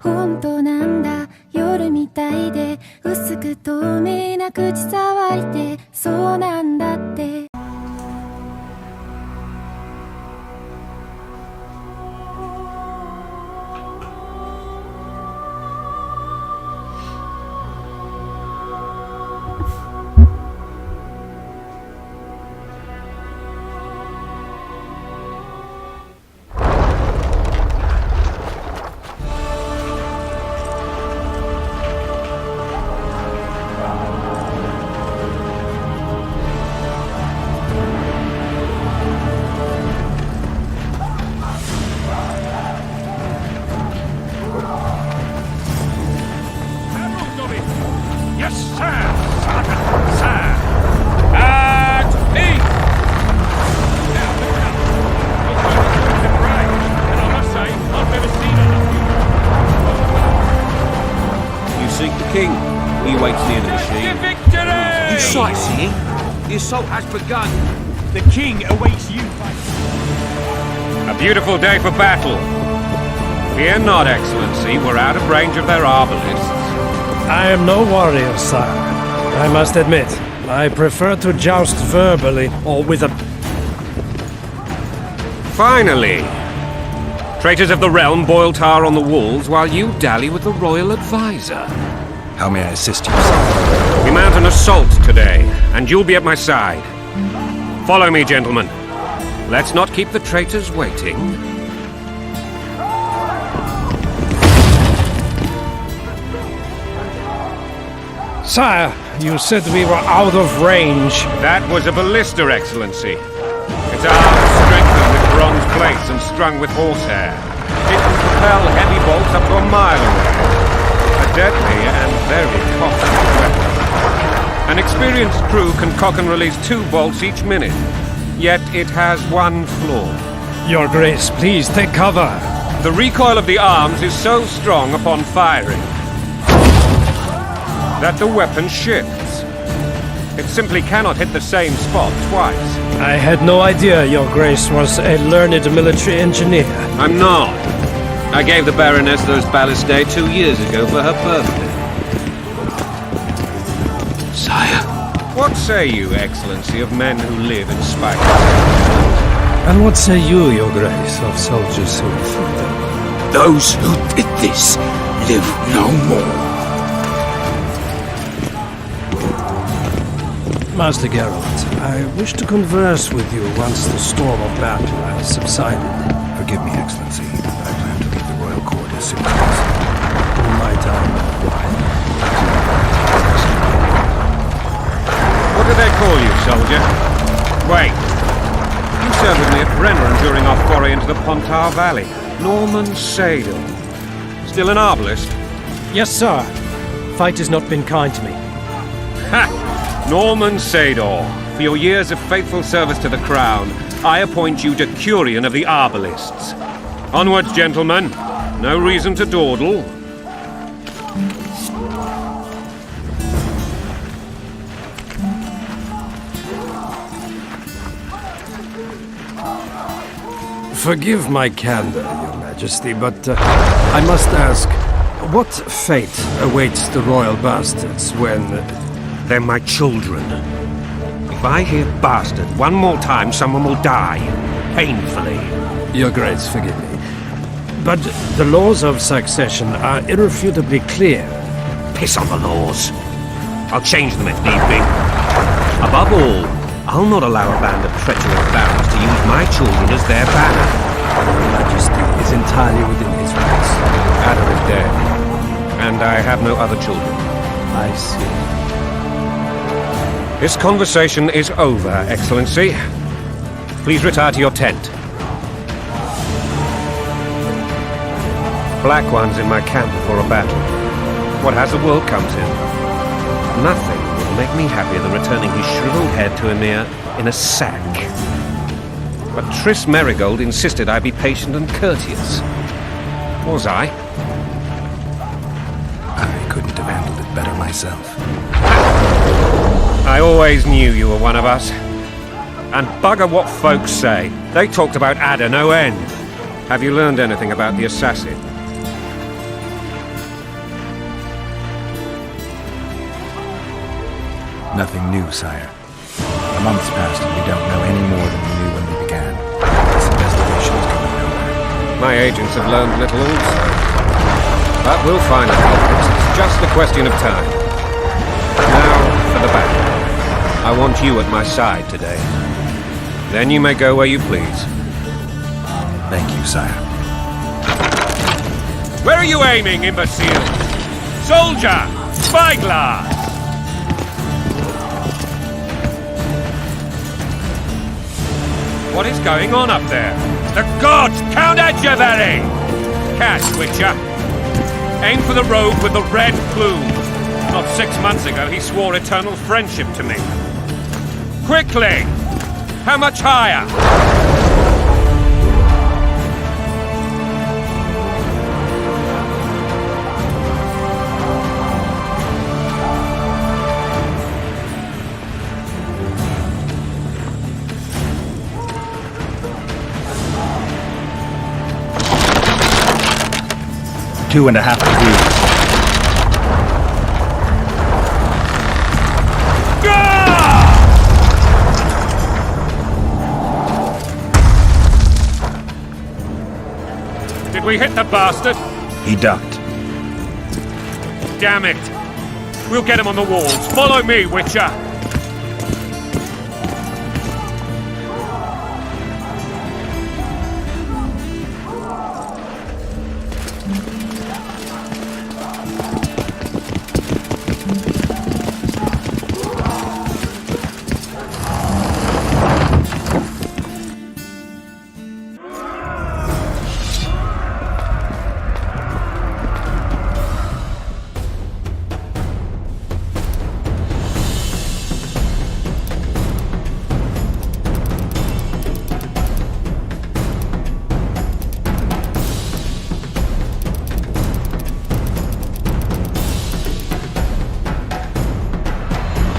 本当なんだ夜みたいで薄く透明な口触りでそうなんだってThe assault has begun. The king awaits you. A beautiful day for battle. Fear not, Excellency. We're out of range of their arbalists. I am no warrior, sire. I must admit, I prefer to joust verbally or with a... Finally! Traitors of the realm boil tar on the walls while you dally with the royal advisor. How may I assist you, sire? We mount an assault today, and you'll be at my side. Follow me, gentlemen. Let's not keep the traitors waiting. Sire, you said we were out of range. That was a ballista, Excellency. Its arms strengthened with bronze plates and strung with horsehair. It can propel heavy bolts up to a mile away. A deadly and very costly weapon. An experienced crew can cock and release 2 bolts each minute. Yet it has one flaw. Your Grace, please take cover. The recoil of the arms is so strong upon firing that the weapon shifts. It simply cannot hit the same spot twice. I had no idea Your Grace was a learned military engineer. I'm not. I gave the Baroness those ballistae 2 years ago for her birthday. Sire. What say you, Excellency, of men who live in spite? And what say you, Your Grace, of soldiers who defeat them? Those who did this live no more. Master Geralt, I wish to converse with you once the storm of battle has subsided. Forgive me, Excellency. I plan to leave the royal court as soon as possible. My time. What do they call you, soldier? Wait. You served with me at Brennan during our foray into the Pontar Valley. Norman Sadel. Still an arbalist? Yes, sir. Fight has not been kind to me. Ha! Norman Sador, for your years of faithful service to the crown, I appoint you Decurion of the Arbalists. Onwards, gentlemen. No reason to dawdle. Forgive my candor, Your Majesty, but I must ask, what fate awaits the royal bastards when... They're my children. If I hear bastard one more time, someone will die. Painfully. Your Grace, forgive me. But the laws of succession are irrefutably clear. Piss on the laws. I'll change them if need be. Above all, I'll not allow a band of treacherous barons to use my children as their banner. Your Majesty is entirely within his rights. Ada is dead, and I have no other children. I see. This conversation is over, Excellency. Please retire to your tent. Black One's in my camp before a battle. What has the world come to? Nothing will make me happier than returning his shriveled head to Emir in a sack. But Triss Merigold insisted I be patient and courteous. Was I? I couldn't have handled it better myself. I always knew you were one of us. And bugger what folks say. They talked about Ada no end. Have you learned anything about the assassin? Nothing new, sire. A month's passed and we don't know any more than we knew when we began. This investigation is going nowhere. My agents have learned little also. But we'll find the culprits. It's just a question of time. Now, for the battle. I want you at my side today. Then you may go where you please. Thank you, sire. Where are you aiming, imbecile? Soldier! Spyglass! What is going on up there? The gods! Count Adjaveri! Catch, Witcher! Aim for the rogue with the red plume. Not 6 months ago, he swore eternal friendship to me. Quickly! How much higher? Two and a half degrees. Did we hit the bastard? He ducked. Damn it! We'll get him on the walls. Follow me, Witcher!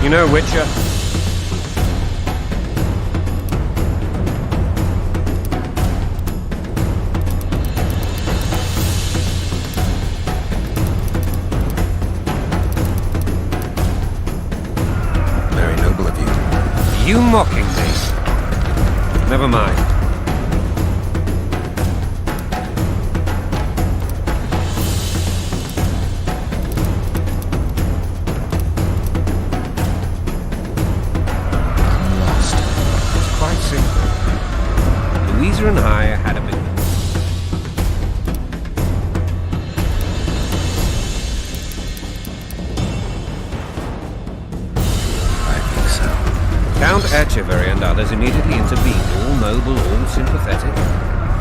You know, Witcher, Very noble of you. are you mocking me? Never mind. Louisa and I had a bit. I think so. Count Etcheverry and others immediately intervened, all noble, all sympathetic.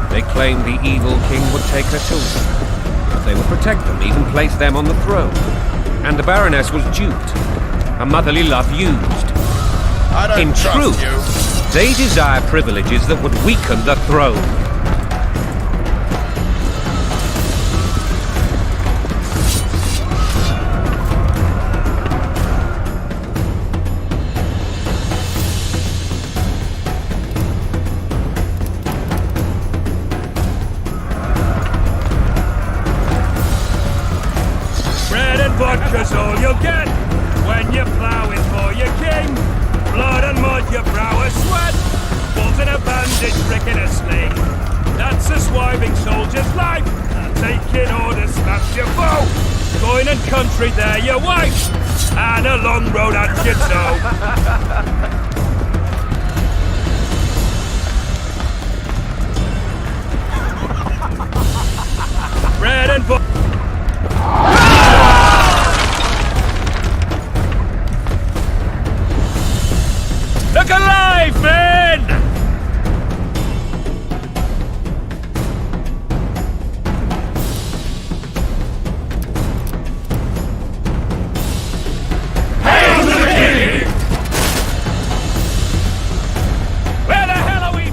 They claimed the evil king would take her children. They would protect them, even place them on the throne. And the Baroness was duped. Her motherly love used. I don't In trust truth, you. they desire privileges that would weaken the throne. Bread and vodka's all you'll get when you're ploughing for your king. Blood and mud, your brow a sweat. Balls in a bandage, brick in a sling. That's a swiving soldier's life. Taking orders, slaps your foe. Coin and country, they're your wife. And a long road at your toe. Bread and vodka. Look alive, men! Hail to the king! Where the hell are we?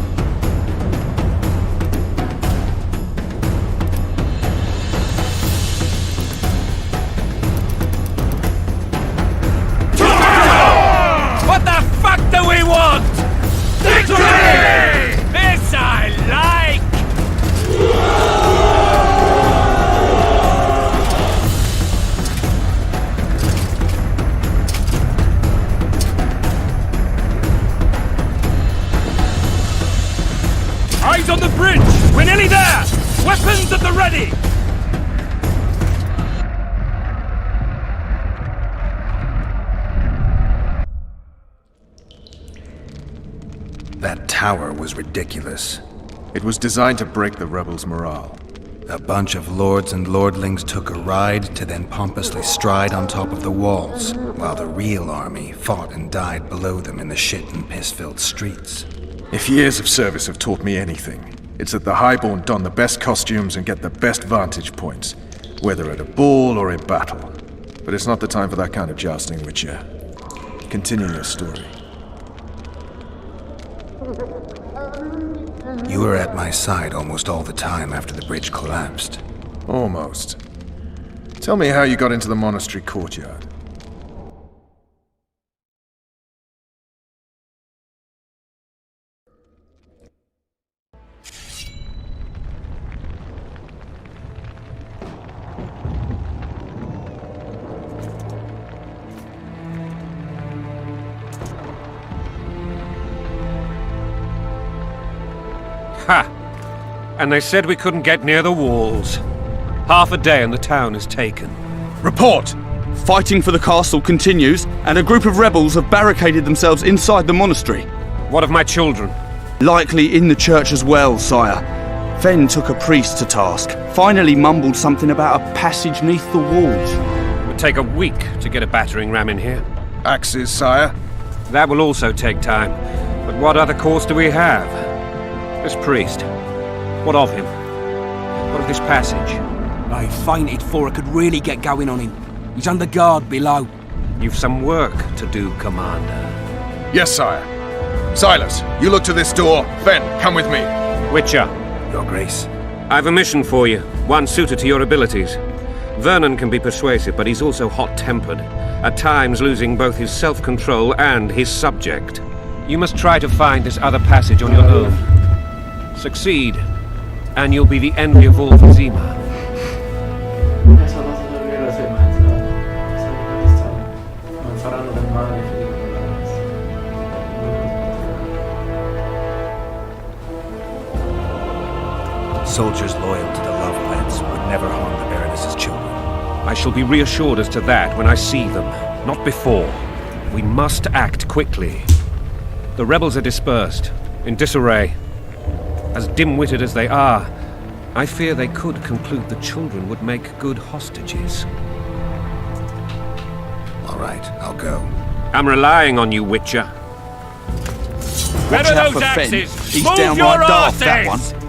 ready! That tower was ridiculous. It was designed to break the rebels' morale. A bunch of lords and lordlings took a ride to then pompously stride on top of the walls, while the real army fought and died below them in the shit and piss-filled streets. If years of service have taught me anything, it's that the Highborn don the best costumes and get the best vantage points, whether at a ball or in battle. But it's not the time for that kind of jousting, Witcher. Continue your story. You were at my side almost all the time after the bridge collapsed. Almost. Tell me how you got into the monastery courtyard. Ha! And they said we couldn't get near the walls. Half a day and the town is taken. Report! Fighting for the castle continues, and a group of rebels have barricaded themselves inside the monastery. What of my children? Likely in the church as well, sire. Fen took a priest to task. Finally mumbled something about a passage neath the walls. It would take a week to get a battering ram in here. Axes, sire? That will also take time. But what other course do we have? This priest. What of him? What of this passage? I fainted before I could really get going on him. He's under guard below. You've some work to do, Commander. Yes, sire. Silas, you look to this door. Fen, come with me. Witcher, Your Grace. I've a mission for you, one suited to your abilities. Vernon can be persuasive, but he's also hot-tempered, at times losing both his self-control and his subject. You must try to find this other passage on your own. Succeed, and you'll be the envy of all Vizima. Soldiers loyal to the Lovelads would never harm the Baroness's children. I shall be reassured as to that when I see them, not before. We must act quickly. The rebels are dispersed, in disarray. As dim-witted as they are, I fear they could conclude the children would make good hostages. All right, I'll go. I'm relying on you, Witcher. Where Watch are out those for Fen. axes? He's Move downright your daft, that arses! one.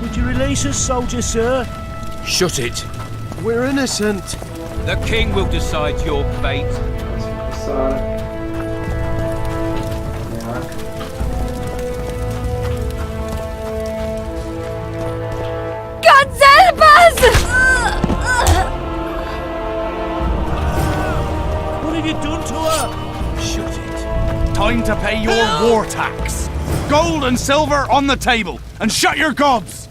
Would you release us, soldier, sir? Shut it. We're innocent. The king will decide your fate. God help us! What have you done to her? Shut it. Time to pay your war tax. Gold and silver on the table, and shut your gobs!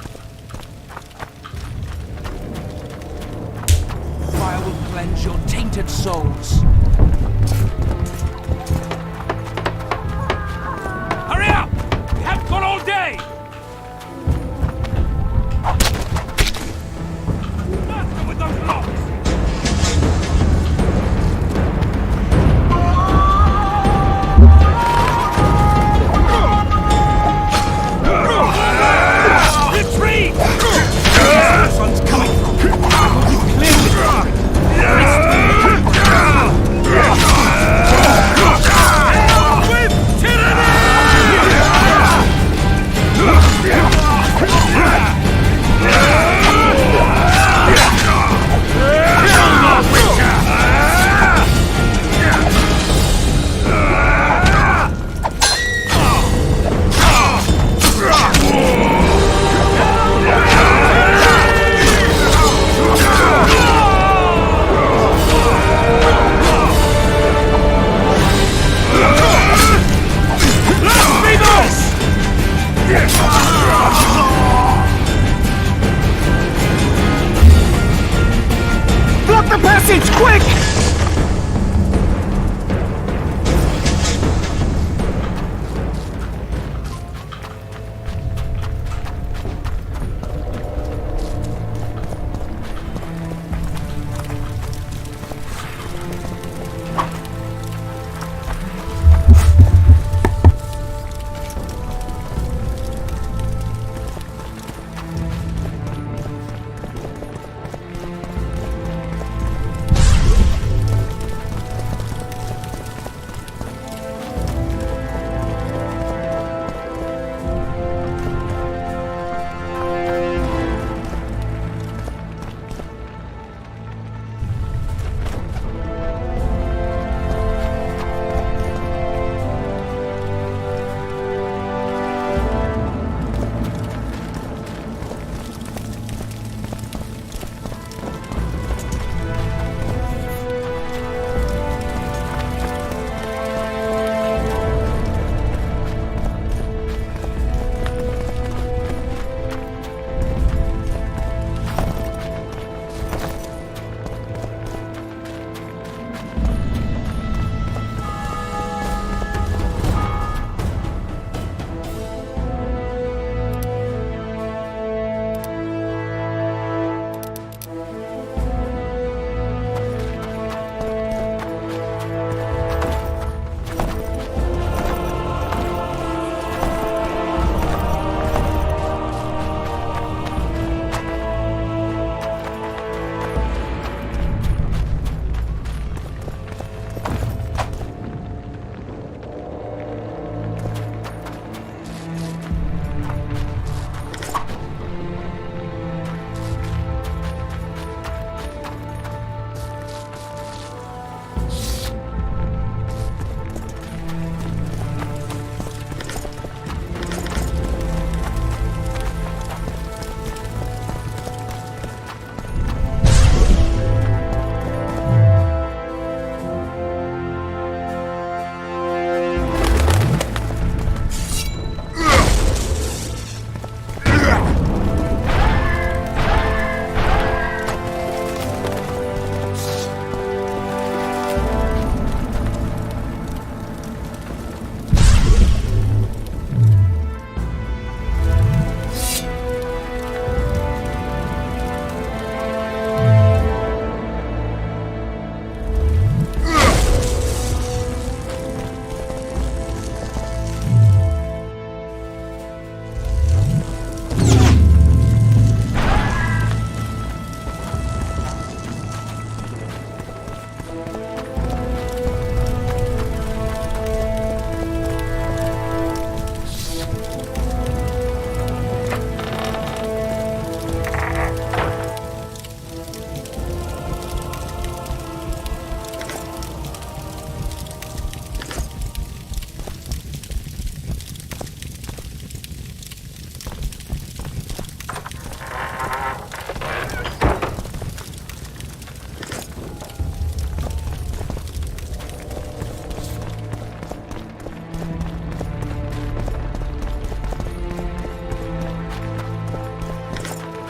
Fire will cleanse your tainted souls. Hurry up! We haven't got all day! Faster with those locks! Retreat! Where the sun's coming from? With tyranny! passage, quick!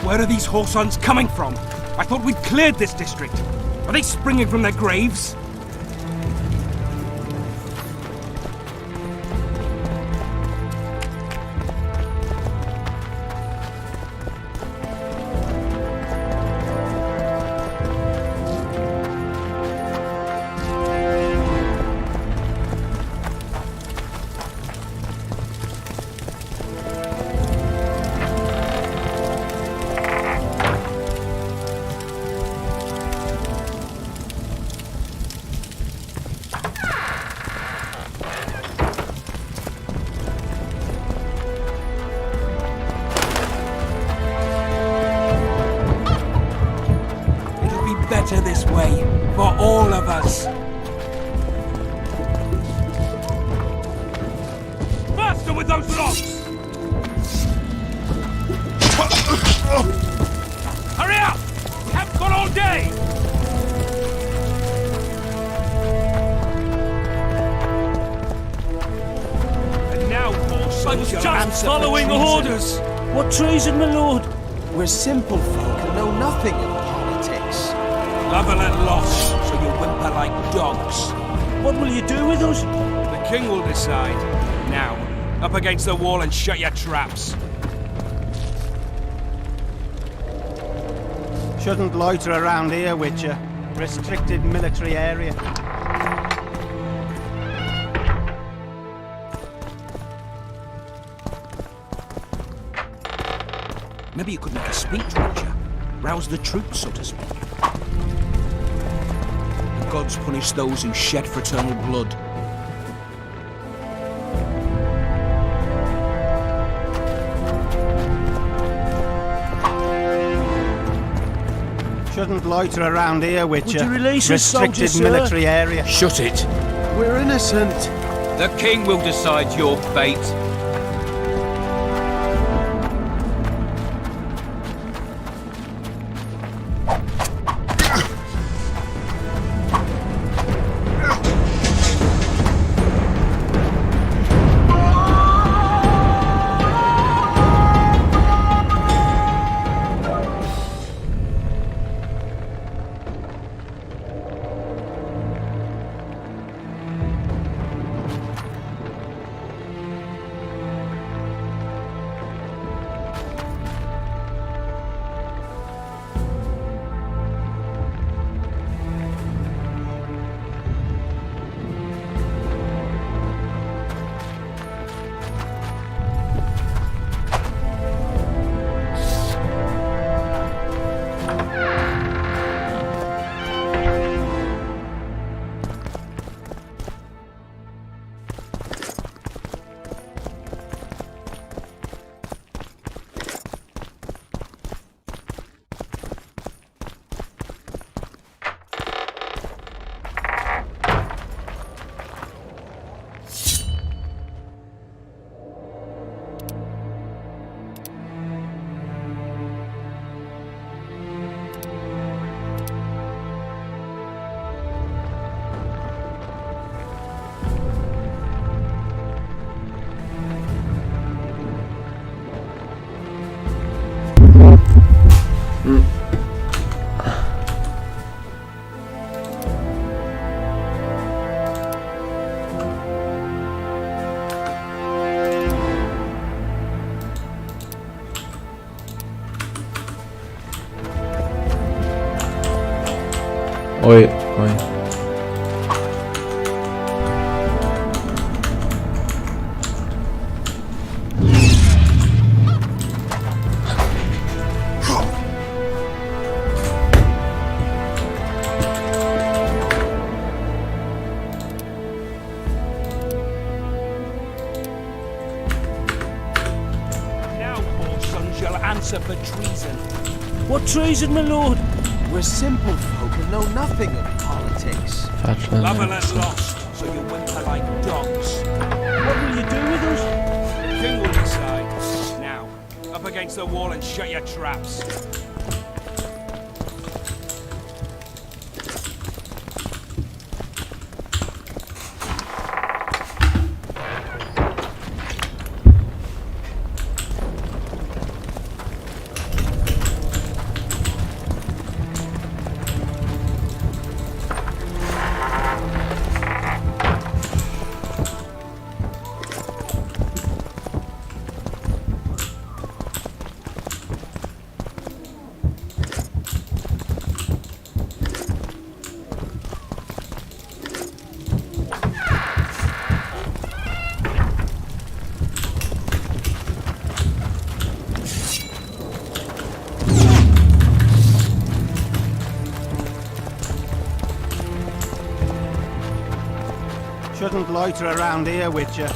Where are these whoresons coming from? I thought we'd cleared this district. Are they springing from their graves? Better this way, for all of us. Faster with those rocks! Hurry up! We haven't got all day! And now, whoresons, just following orders! What treason, my lord? We're simple folk and know nothing of politics. Love and let loss, so you whimper like dogs. What will you do with us? The king will decide. Now, up against the wall and shut your traps. Shouldn't loiter around here, Witcher. Restricted military area. Maybe you could make a speech, Witcher. Rouse the troops, so to speak. The gods punish those who shed fraternal blood. Shouldn't loiter around here, Witcher. Would you release us, soldier, Restricted sir? military area. Shut it. We're innocent. The king will decide your fate. Oi, oi. Answer for treason. What treason, my lord? We're simple folk and know nothing of politics. Love and let lost, so you whimper like dogs. What will you do with us? The king will decide. Now, up against the wall and shut your traps. Shouldn't loiter around here, Witcher.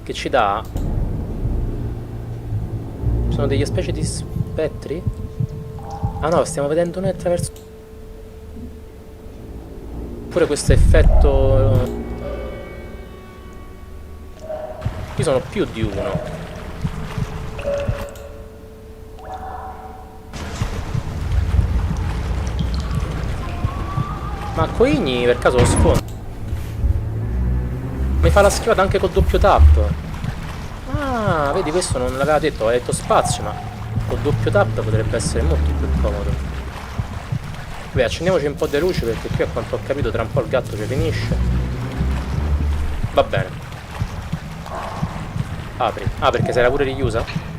che ci dà... Sono delle specie di spettri? Ah no, stiamo vedendo noi attraverso... Pure questo effetto... Qui sono più di uno. Ma Coigni per caso lo sfondo? Mi fa la schivata anche col doppio tap. Ah, vedi, questo non l'aveva detto, aveva detto spazio, ma col doppio tap potrebbe essere molto più comodo. Beh, accendiamoci un po' di luce perché qui a quanto ho capito tra un po' il gatto ci finisce. Va bene. Apri. Ah, perché sei la pure richiusa?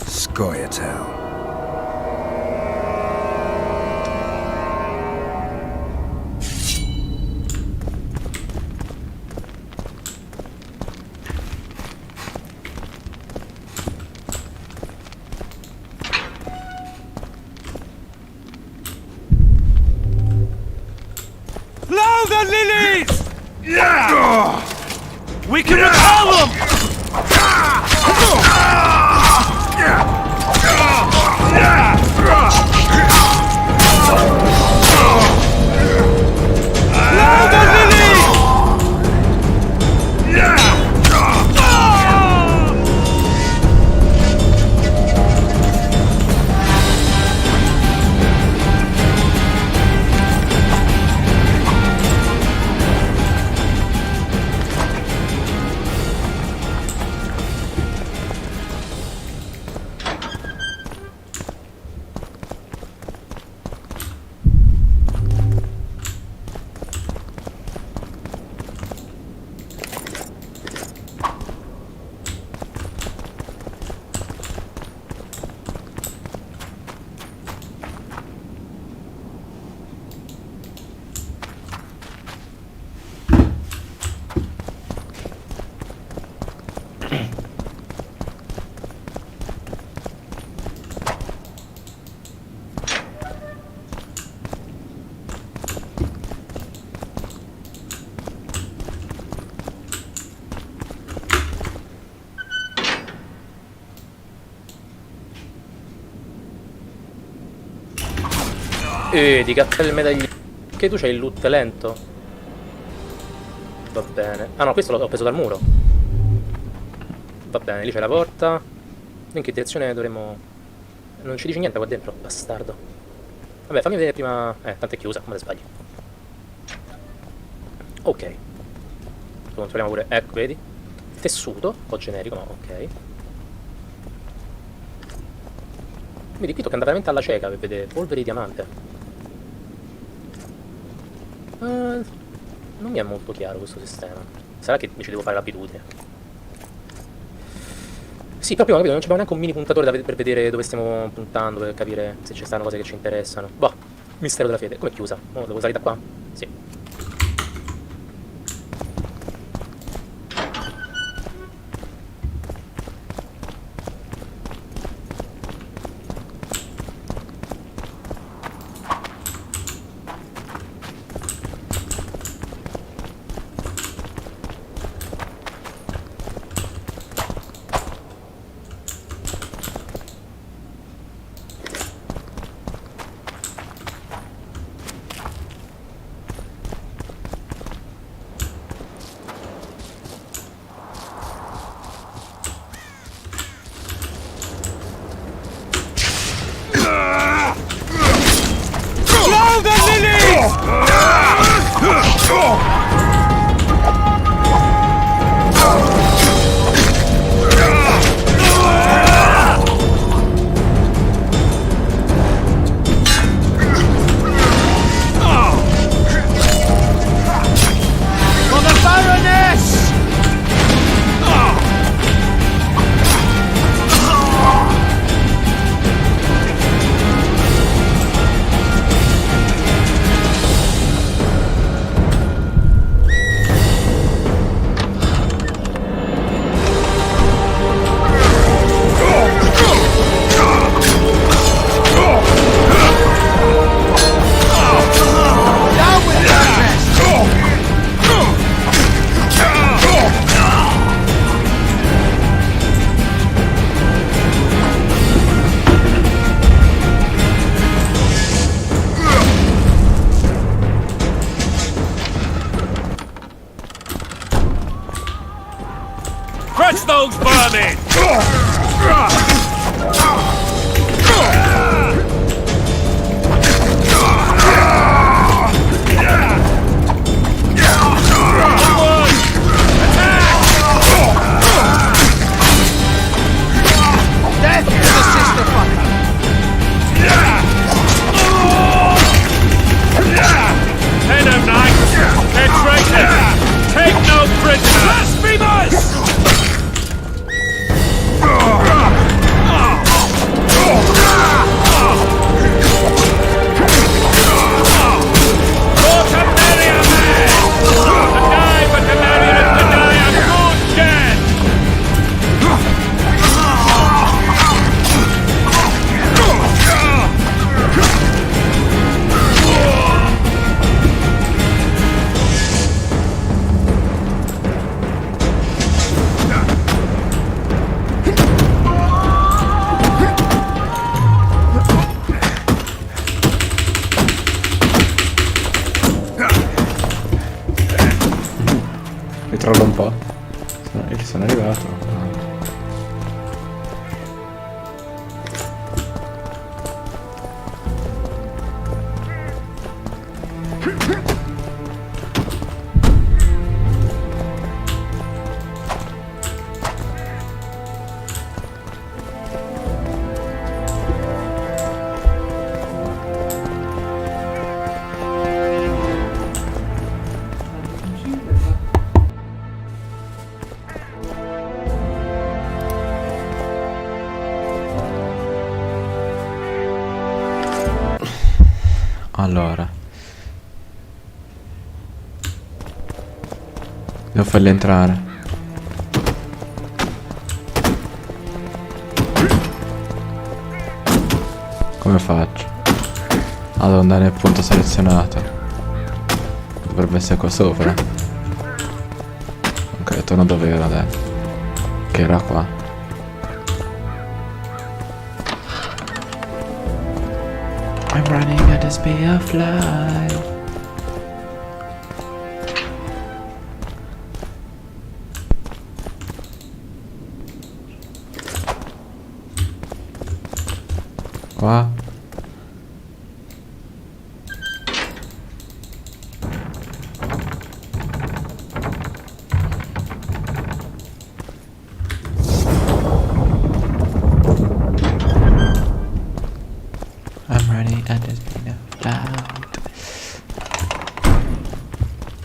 Scoia'tael. Blow the lilies! Yeah! We can repel them! Blow the lilies! Di cappelle medaglie. Che tu c'hai il loot lento? Va bene. Ah no, questo l'ho preso dal muro. Va bene, lì c'è la porta. In che direzione dovremmo... Non ci dici niente qua dentro, bastardo. Vabbè, fammi vedere prima... tanto è chiusa, come te sbagli. Ok. Controlliamo pure... Ecco, vedi? Tessuto, un po' generico, ma ok. Vedi, qui tocca andare veramente alla cieca per vedere polvere di diamante. Non mi è molto chiaro questo sistema. Sarà che mi ci devo fare l'abitudine. Sì, proprio capito, non c'è neanche un mini puntatore per vedere dove stiamo puntando, per capire se ci stanno cose che ci interessano. Boh, mistero della fede. Com'è chiusa? Oh, devo salire da qua? Sì. Crush those vermin! Death to the sister fucker! Head of knights! They're traitors! Take no prisoners! Blasphemers! Ritrollo un po'. Io ci sono arrivato. Allora, devo farli entrare. Come faccio? Ah, devo andare nel punto selezionato. Dovrebbe essere qua sopra. Ok, torno dove era adesso. Che era qua. I'm running at the speed of light. Qua. I'm running at the speed of light.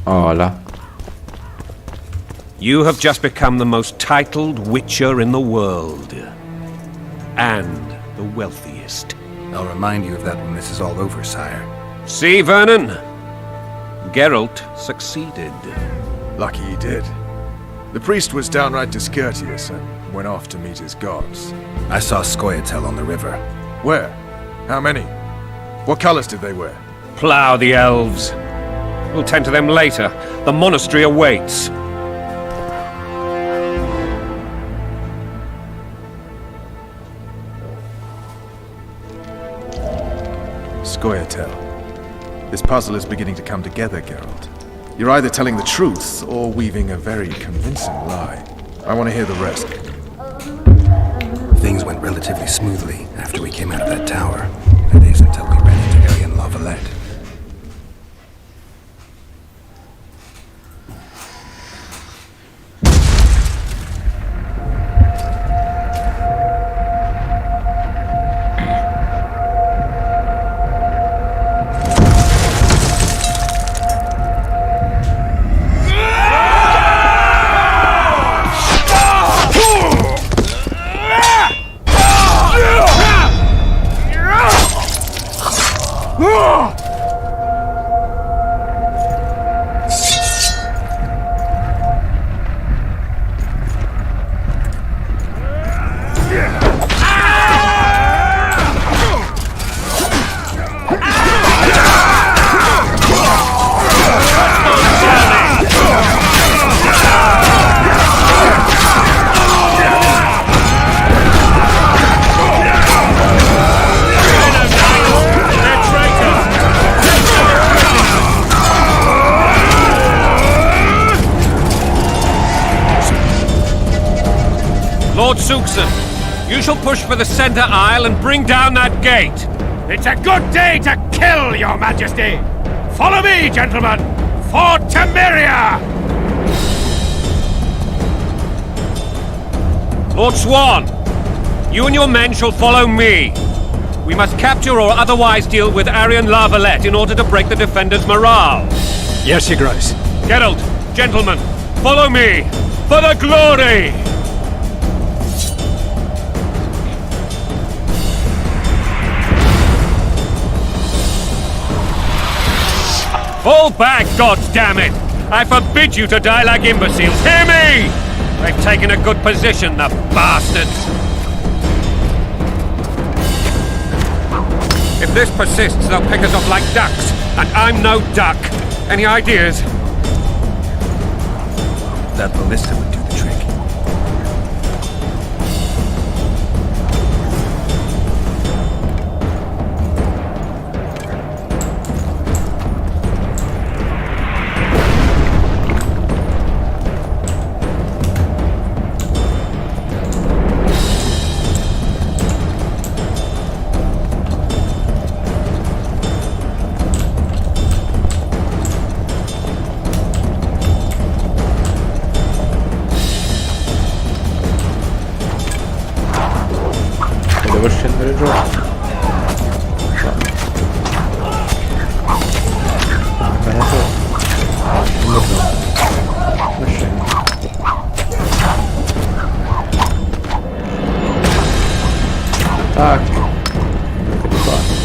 Hola. You have just become the most titled witcher in the world. And the wealthiest. I'll remind you of that when this is all over, sire. See, Vernon? Geralt succeeded. Lucky he did. The priest was downright discourteous and went off to meet his gods. I saw Scoia'tael on the river. Where? How many? What colors did they wear? Plough the elves. We'll tend to them later. The monastery awaits. Scoia'tael. This puzzle is beginning to come together, Geralt. You're either telling the truth or weaving a very convincing lie. I want to hear the rest. Things went relatively smoothly after we came out of that tower. That is, until we ran into Arian Lavalette. Lord Suxon, you shall push for the center aisle and bring down that gate. It's a good day to kill, Your Majesty! Follow me, gentlemen! For Temeria! Lord Swan, you and your men shall follow me. We must capture or otherwise deal with Arian La Valette in order to break the defenders' morale. Yes, Your Grace. Geralt, gentlemen, follow me for the glory! Fall back, goddammit! I forbid you to die like imbeciles. Hear me! They've taken a good position, the bastards! If this persists, they'll pick us off like ducks, and I'm no duck. Any ideas? That ballista would do the trick. Devo scendere giù. Bene tu. Scendo giù. Lo scendo. Tac. Che di qua.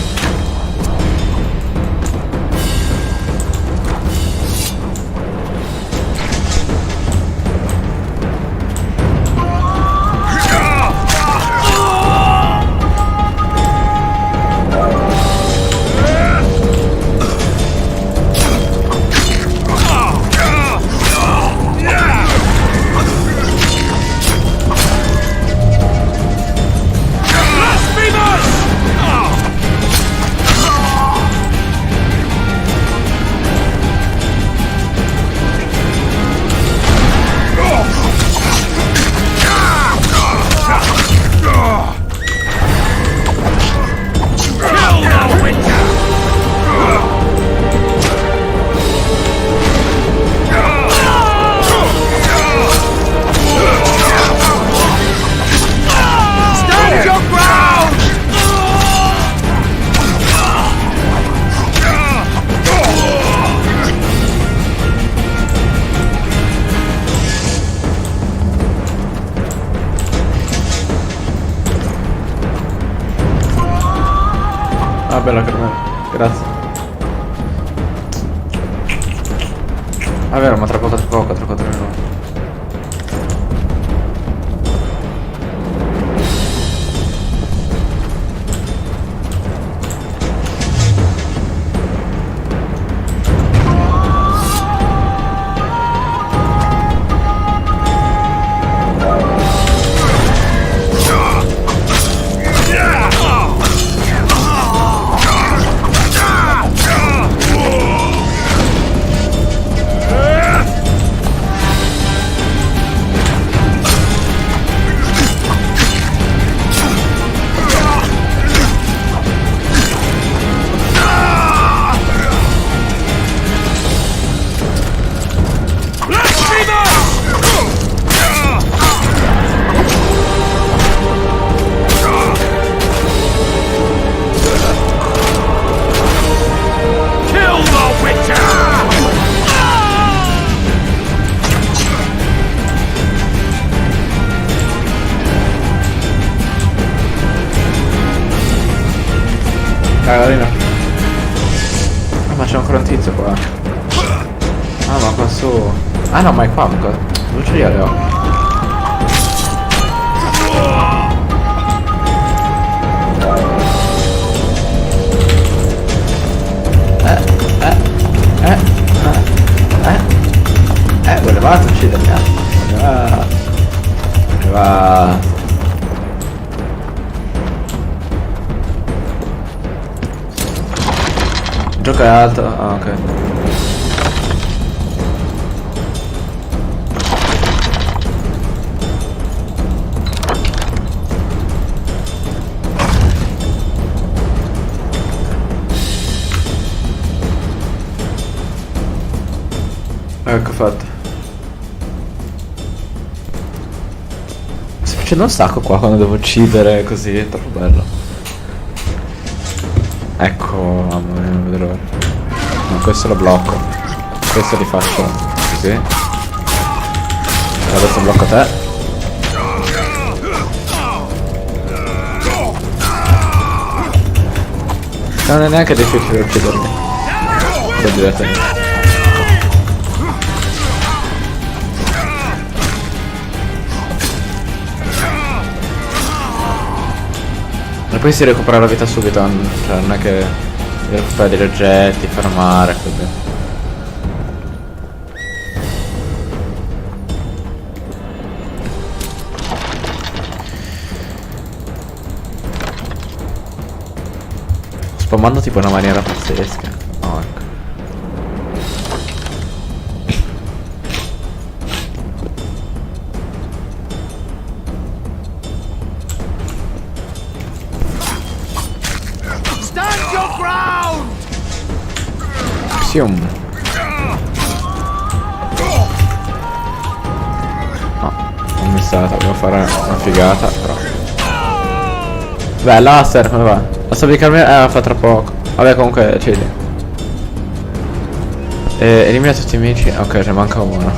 Ah, bella Carmelo, grazie. Ah, vero, ma tra poco. Cagalino. Ah, ma c'è ancora un tizio qua. Ah, ma qua su. Ah no, ma è qua. Dove ce li ha le occhi? Gioca è alto. Ah, ok. Ecco fatto. Sto facendo un sacco qua quando devo uccidere così, è troppo bello. Ecco, mamma mia, non vedo l'ora. No, questo lo blocco. Questo li faccio così. E adesso blocco te. Non è neanche difficile ucciderli. Lo direttamente. E poi si recupera la vita subito, cioè non è che devi recuperare degli oggetti, fermare, così. Spammando tipo in una maniera pazzesca. Oh, ecco. No, non mi sa, devo fare una figata però. Beh, laser, come va? Basta applicarmi, fa tra poco. Vabbè, comunque cedi. Elimina tutti i nemici. Ok, ce ne manca uno.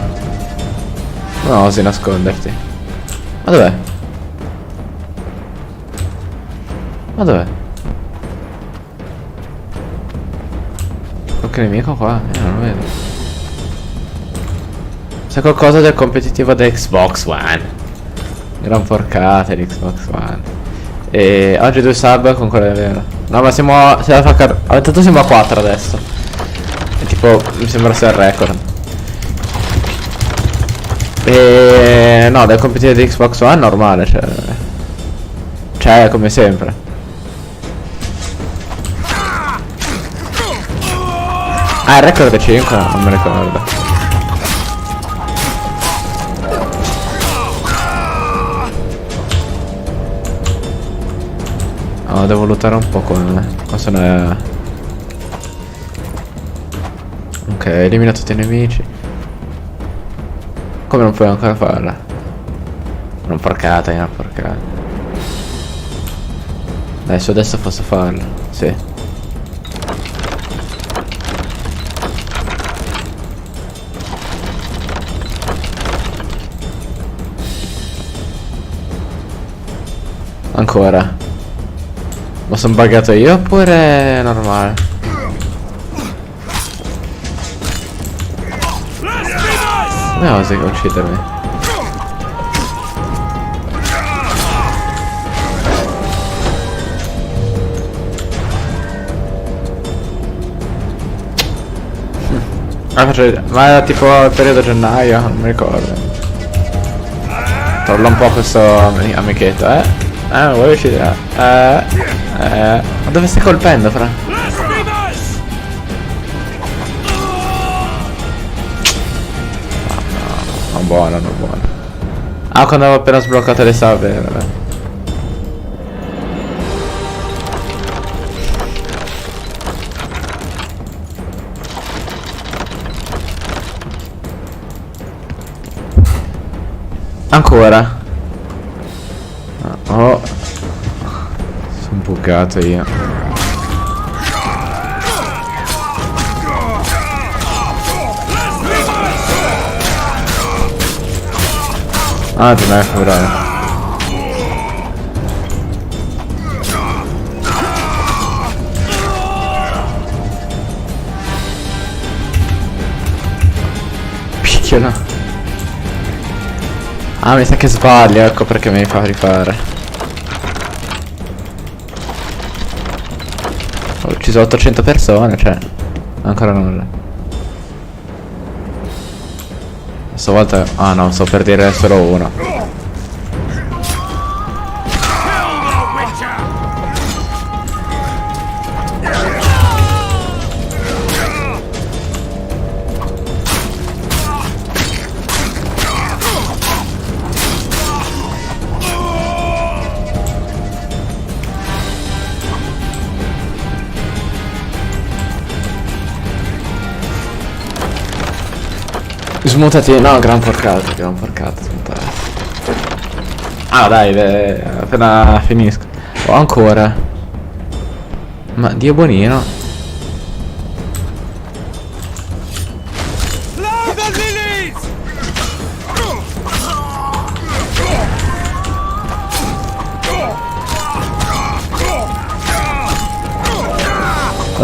Non osi nasconderti. Ma dov'è? Ma dov'è? Qualche nemico qua? Io non lo vedo. C'è qualcosa del competitivo da Xbox One. Gran porcata di Xbox One. E oggi 2 sub con quella vera. No, ma siamo. Tanto siamo a 4 adesso. E tipo mi sembra sia il record. E no, del competitivo di Xbox One normale, cioè come sempre. Ah, il record è 5, non mi ricordo. Oh, devo lottare un po' con... Cosa ne è? Ok, elimina tutti i nemici. Come non puoi ancora farla? Non porcata, una porcata. Adesso posso farla, sì. Ancora. Ma sono buggato io oppure è normale? Come osi uccidermi? Ma era tipo il periodo gennaio, non mi ricordo. Parla un po' questo amichetto, vuoi uscire? Ma dove stai colpendo, fra? Non buono, non buono. Ah, quando avevo appena sbloccato le salve, vabbè. Ancora. Oh. Sono bucato io. Ah, di me curare. Picchiola. Ah, mi sa che sbaglio, ecco perché mi fa rifare. Ho ucciso 800 persone, cioè ancora nulla. Stavolta... Ah no, sto per dire solo uno. smutati. No, gran porcata, smutati. Ah dai, appena finisco. Oh, ancora. Ma Dio buonino.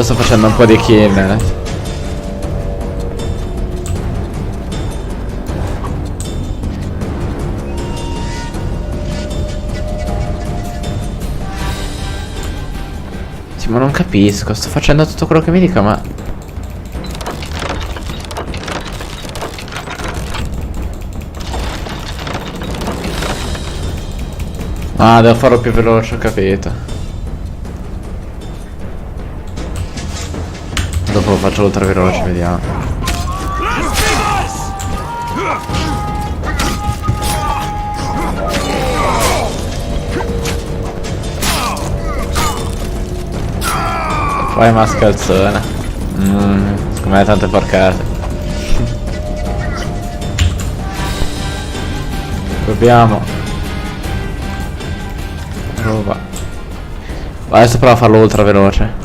Sto facendo un po' di kill. Sì, ma non capisco, sto facendo tutto quello che mi dica, ma... Ah, devo farlo più veloce, ho capito. Dopo lo faccio ultra veloce, vediamo. Fai mascalzone. Secondo me tante porcate. Proviamo. Roba. Adesso provo a farlo ultra veloce.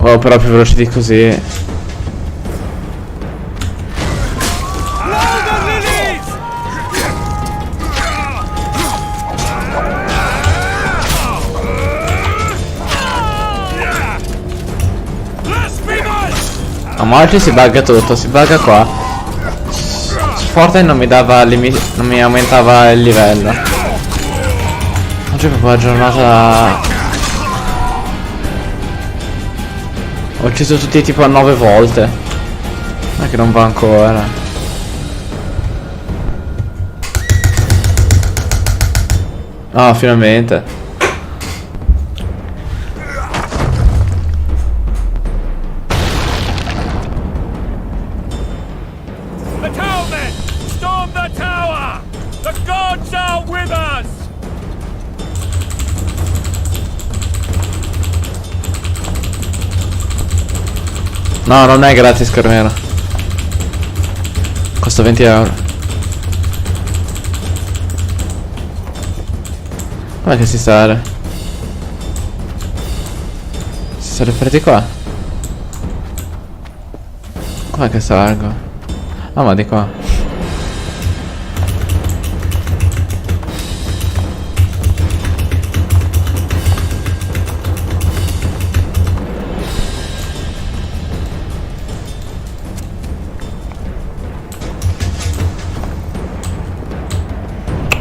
Oh, però più veloce di così. Ma oggi si bugga tutto, si bugga qua. Forte non mi dava non mi aumentava il livello. Oggi è proprio la giornata. Ho ucciso tutti tipo 9 volte. Ma che non va ancora. Ah, finalmente. The Cowmen! Storm the tower! The gods are with us! No, non è gratis Carmelo. Costa 20 euro. Com'è che si sale? Si sale per di qua? Com'è che salgo? Ah, ma di qua.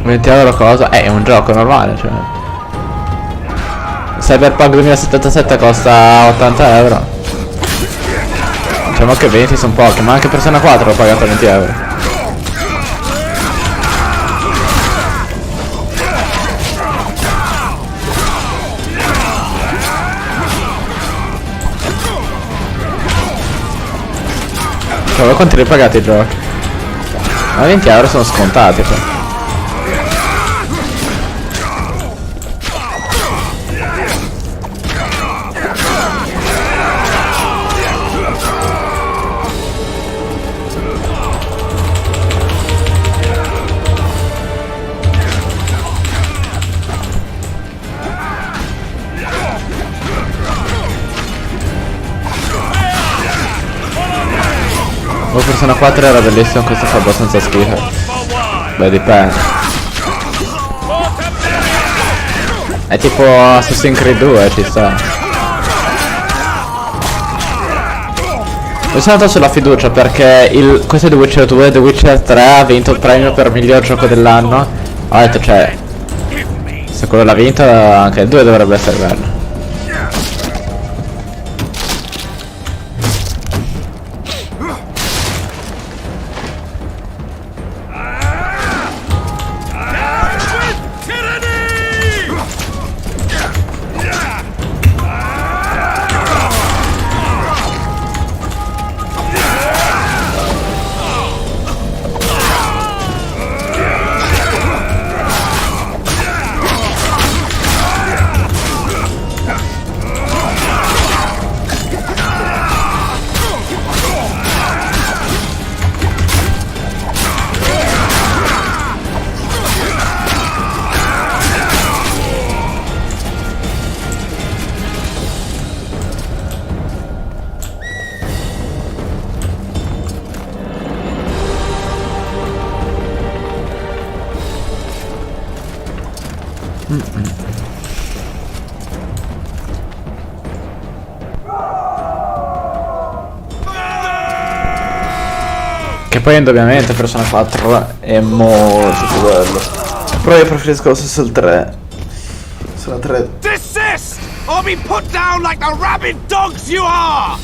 €20 cosa? È un gioco normale, cioè. Cyberpunk 2077 costa 80 euro. Diciamo che 20 sono pochi, ma anche Persona 4 l'ho pagato 20 euro. Cioè, voi quanti li pagate i giochi? Ma 20 euro sono scontati, cioè. Persona 4 era bellissimo, questo fa abbastanza schifo. Beh, dipende. È tipo Assassin's Creed 2, ci sta. Io sono andato sulla fiducia perché questo è The Witcher 2, The Witcher 3 ha vinto il premio per miglior gioco dell'anno. Ho detto, cioè, se quello l'ha vinto anche il 2 dovrebbe essere bello. poi indubbiamente Persona 4 è molto più bello. Però io preferisco lo stesso il 3. Sono 3. Desist! Or be put down like the rabid dogs you are!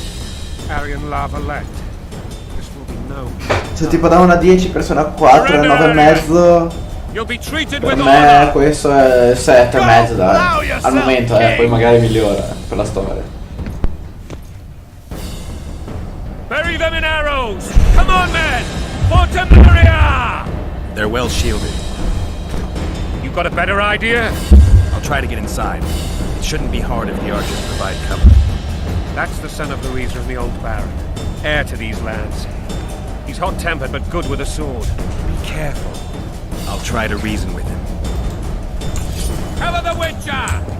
Aryan Lavalette. This will be no. Se tipo da 1 a 10 Persona 4 è 9,5. You'll be treated Per with me honor. questo è 7,5 dai. Al momento poi magari migliora per la storia. Bury them in arrows. Come on, men. For Temeria! They're well shielded. You got a better idea? I'll try to get inside. It shouldn't be hard if the archers provide cover. That's the son of Louise from the old Baron, heir to these lands. He's hot-tempered but good with a sword. Be careful. I'll try to reason with him. Cover the Witcher!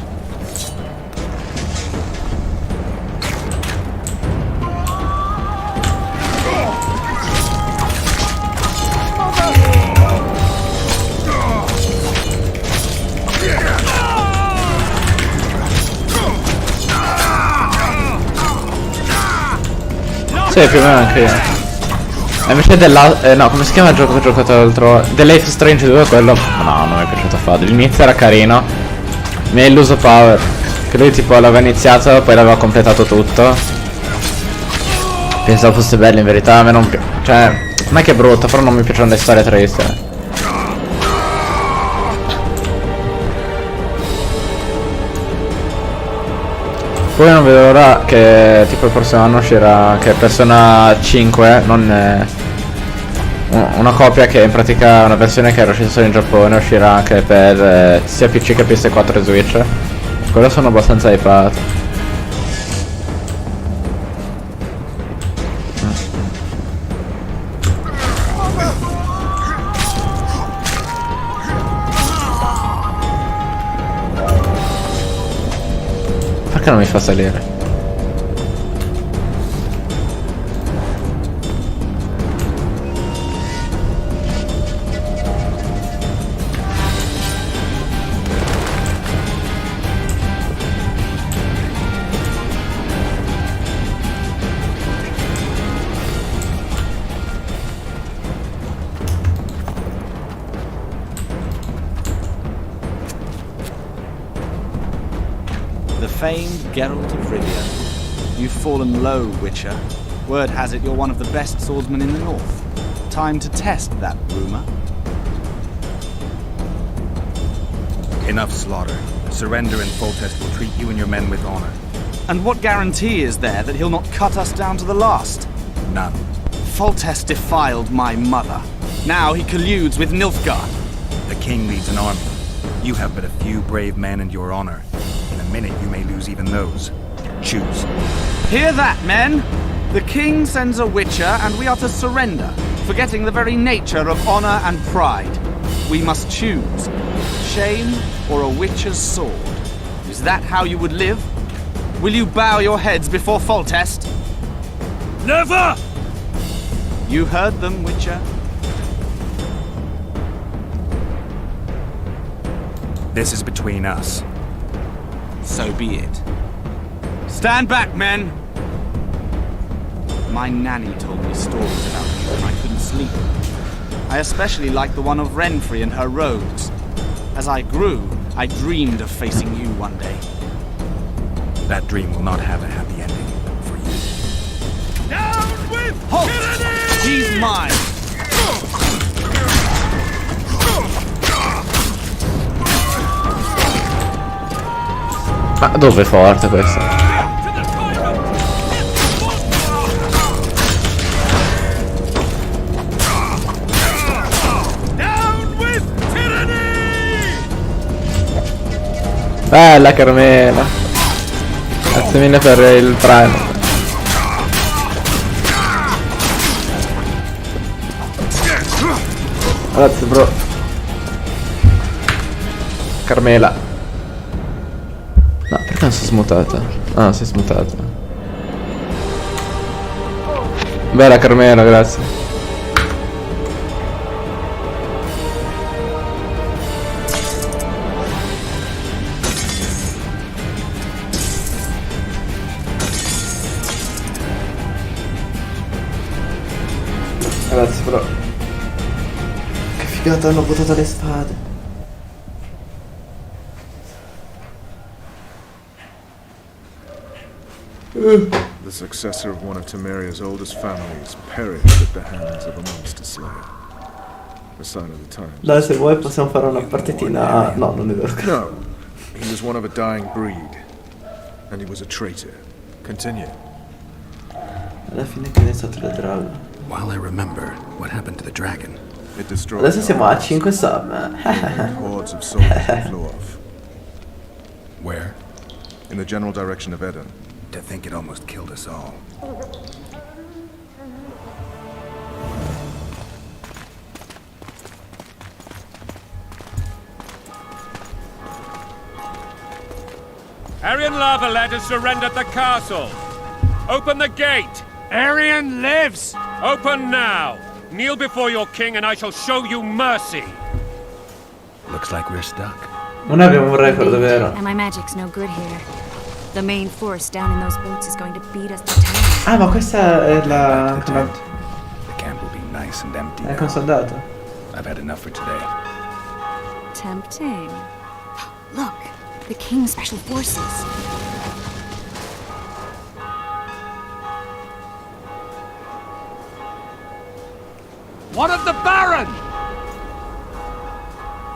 Sì, più o meno anche io. E invece della... no, come si chiama il gioco che ho giocato l'altro? The Life Strange 2, quello... No, non mi è piaciuto affatto. L'inizio era carino. Mi ha illuso Power. Che lui tipo l'aveva iniziato, poi l'aveva completato tutto. Pensavo fosse bello, in verità a me non piace. Cioè, non è che è brutto, però non mi piacciono le storie tristi. Poi non vedo l'ora che tipo il prossimo anno uscirà che Persona 5, non una copia che in pratica è una versione che era uscita solo in Giappone, uscirà anche per sia PC che PS4 e Switch. Quello sono abbastanza hypato. Perché non mi fa salire? Famed Geralt of Rivia. You've fallen low, Witcher. Word has it you're one of the best swordsmen in the north. Time to test that rumor. Enough slaughter. Surrender and Foltest will treat you and your men with honor. And what guarantee is there that he'll not cut us down to the last? None. Foltest defiled my mother. Now he colludes with Nilfgaard. The king leads an army. You have but a few brave men and your honor. In a minute you may lose even those. Choose. Hear that, men? The king sends a Witcher and we are to surrender, forgetting the very nature of honor and pride. We must choose. Shame or a Witcher's sword. Is that how you would live? Will you bow your heads before Foltest? Never! You heard them, Witcher. This is between us. So be it. Stand back, men! My nanny told me stories about you when I couldn't sleep. I especially liked the one of Renfrey and her rogues. As I grew, I dreamed of facing you one day. That dream will not have a happy ending for you. Down with Halt! tyranny! He's mine! Ma dove è forte questo? Bella Carmela. Grazie mille per il prime. Grazie bro. Carmela. No, perché non si è smutata? Ah, si è smutata. Bella Carmela, grazie. Ragazzi però che figata, hanno buttato le spade. The successor of one of Temeria's oldest families perished at the hands of a monster slayer. A sign of the times. Dai, se vuoi possiamo fare una partitina. No, non è vero. No, he was one of a dying breed, and he was a traitor. Continue. Alla fine che ne è stato il drago. While I remember what happened to the dragon. It destroyed. Adesso siamo a 5 sub. Hordes of soldiers that flew off. Where? In the general direction of Eden. To think it almost killed us all. Aryan Lavalet has surrendered the castle. Open the gate. Aryan lives! Open now. Kneel before your king and I shall show you mercy. Looks like we're stuck. Non abbiamo un record, vero? And my magic's no good here. The main force down in those boats is going to beat us to town. Ah, ma questa è la... The camp will be nice and empty. È con soldato. I've had enough for today. Tempting. Look, the King's special forces. One of the Baron!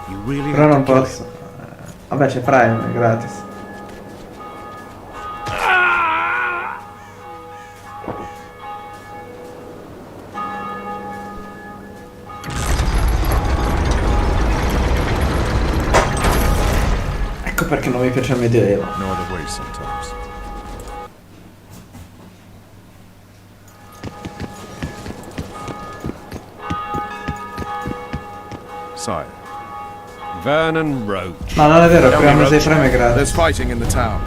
You really Però non posso. Vabbè, c'è Prime, è gratis. Ecco perché non mi piace il Medioevo. No other way sometimes. Sire. Vernon Roach. No, non è vero, abbiamo dei premi gratis. There's fighting in the town.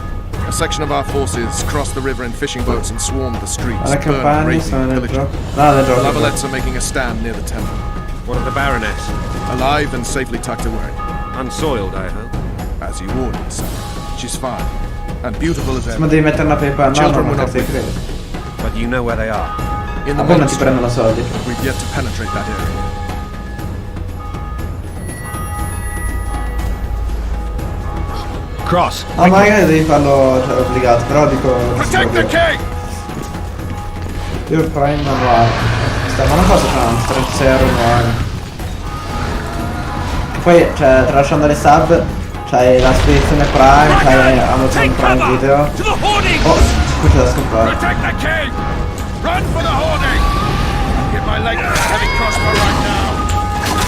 A section of our forces crossed the river in fishing boats and swarmed the streets. Alle campagne sono nel gioco. No, nel gioco. Lavalets are making a stand near the temple. What of the Baroness? Alive and safely tucked away. Unsoiled, I hope. As you ordered, sire. She's fine. And beautiful as ever. Ma devi mettere una pepa, no, Children non will not cazzo be di credo. But you know where they are. In the A voi non ti monastery. prendono soldi. We've yet to penetrate that area. Cross. Ah, magari devi farlo, cioè, obbligato, però dico... Protect the king! Io il Prime manuale. Ma non posso fare un 36 euro manuale. E poi, cioè, tralasciando le sub, c'hai la spedizione Prime, c'hai Amazon Prime Video. Oh, qui c'è da scoprire. Protect the king! Run for the hoarding! Get my leg on this heavy crossbow right now!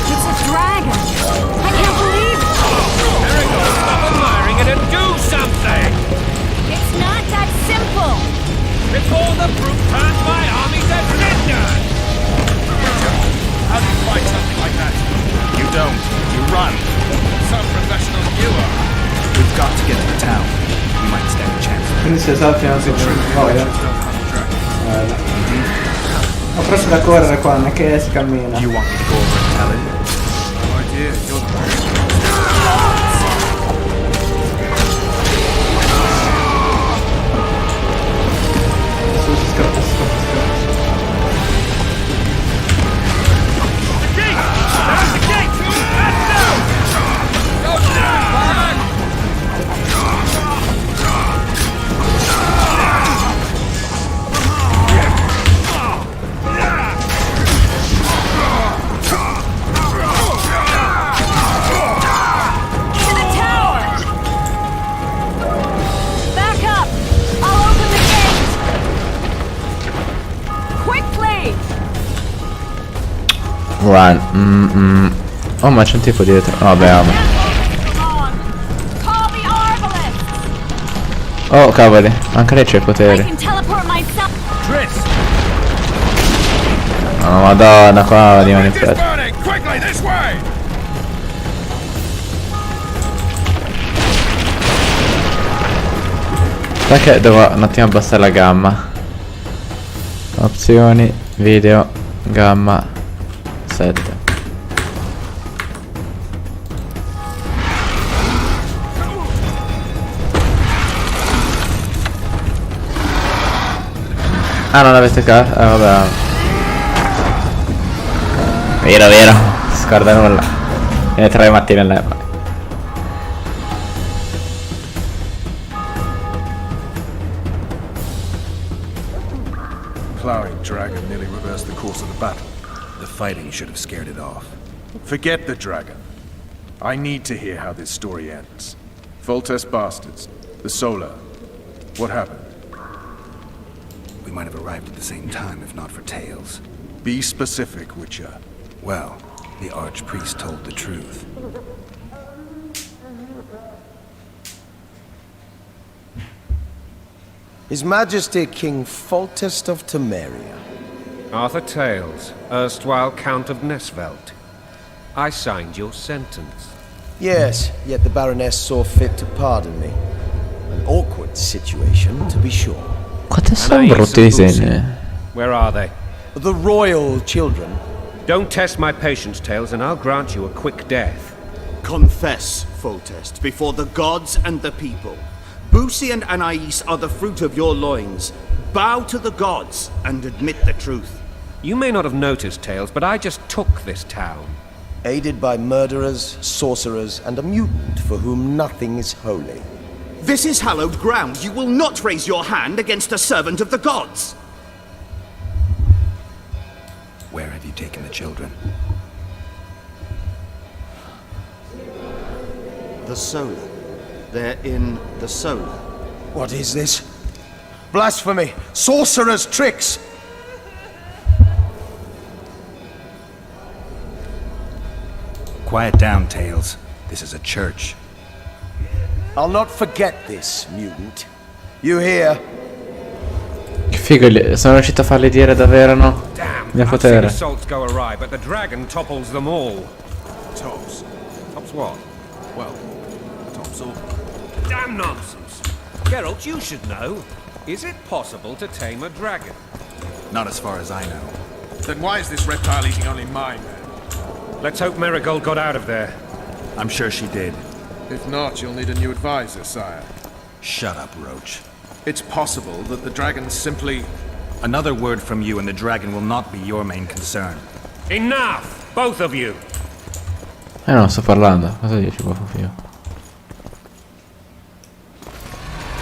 It's a dragon! I can't believe it! There it goes. Stop admiring it and do something! It's not that simple! Before the brute turns my army to flinders! How do you fight something like that? You don't. You run. Some professional you are. We've got to get to the town. We might stand a chance. Quindi si salti anche con voglia. Ho preso da correre qua, non è che si cammina. You want me to go over and tell him? No idea. You're... Run. Oh, ma c'è un tipo dietro. Oh, vabbè, amo. Oh, cavoli. Anche lei c'è i poteri. Oh, madonna, qua andiamo in fretta. Perché devo un attimo abbassare la gamma. Opzioni, video, gamma 7. Ah, non avete vabbè. Vero, scorda nulla. Viene 3 mattine all'epoca. Plowing dragon nearly reversed the course of the battle. The fighting should have scared it off. Forget the dragon. I need to hear how this story ends. Foltest bastards. The Solar. What happened? We might have arrived at the same time if not for Tails. Be specific, Witcher. Well, the Archpriest told the truth. His Majesty King Foltest of Temeria. Arthur Tails, erstwhile Count of Nesvelt. I signed your sentence. Yes, yet the Baroness saw fit to pardon me. An awkward situation, to be sure. Quante sono brutti disegni. Where are they? The royal children. Don't test my patience, Tails, and I'll grant you a quick death. Confess, Foltest, before the gods and the people. Busi and Anais are the fruit of your loins. Bow to the gods and admit the truth. You may not have noticed, Tails, but I just took this town. Aided by murderers, sorcerers, and a mutant for whom nothing is holy. This is hallowed ground. You will not raise your hand against a servant of the gods. Where have you taken the children? The Solar. They're in the Solar. What is this? Blasphemy! Sorcerer's tricks! Quiet down, Tails. This is a church. I'll not forget this, mutant. You hear? Che figo, sono riuscito a farli dire davvero no? Mio I've seen potere. assaults go awry, but the dragon topples them all. Tops? Tops what? Well, tops all. Damn nonsense. Geralt, you should know. Is it possible to tame a dragon? Not as far as I know. Then why is this reptile eating only mine, then? Let's hope Marigold got out of there. I'm sure she did. If not, you'll need a new advisor, sire. Shut up, Roach. It's possible that the dragon simply... Another word from you and the dragon will not be your main concern. Enough! Both of you! No, sto parlando. Cosa dici, qua figlio?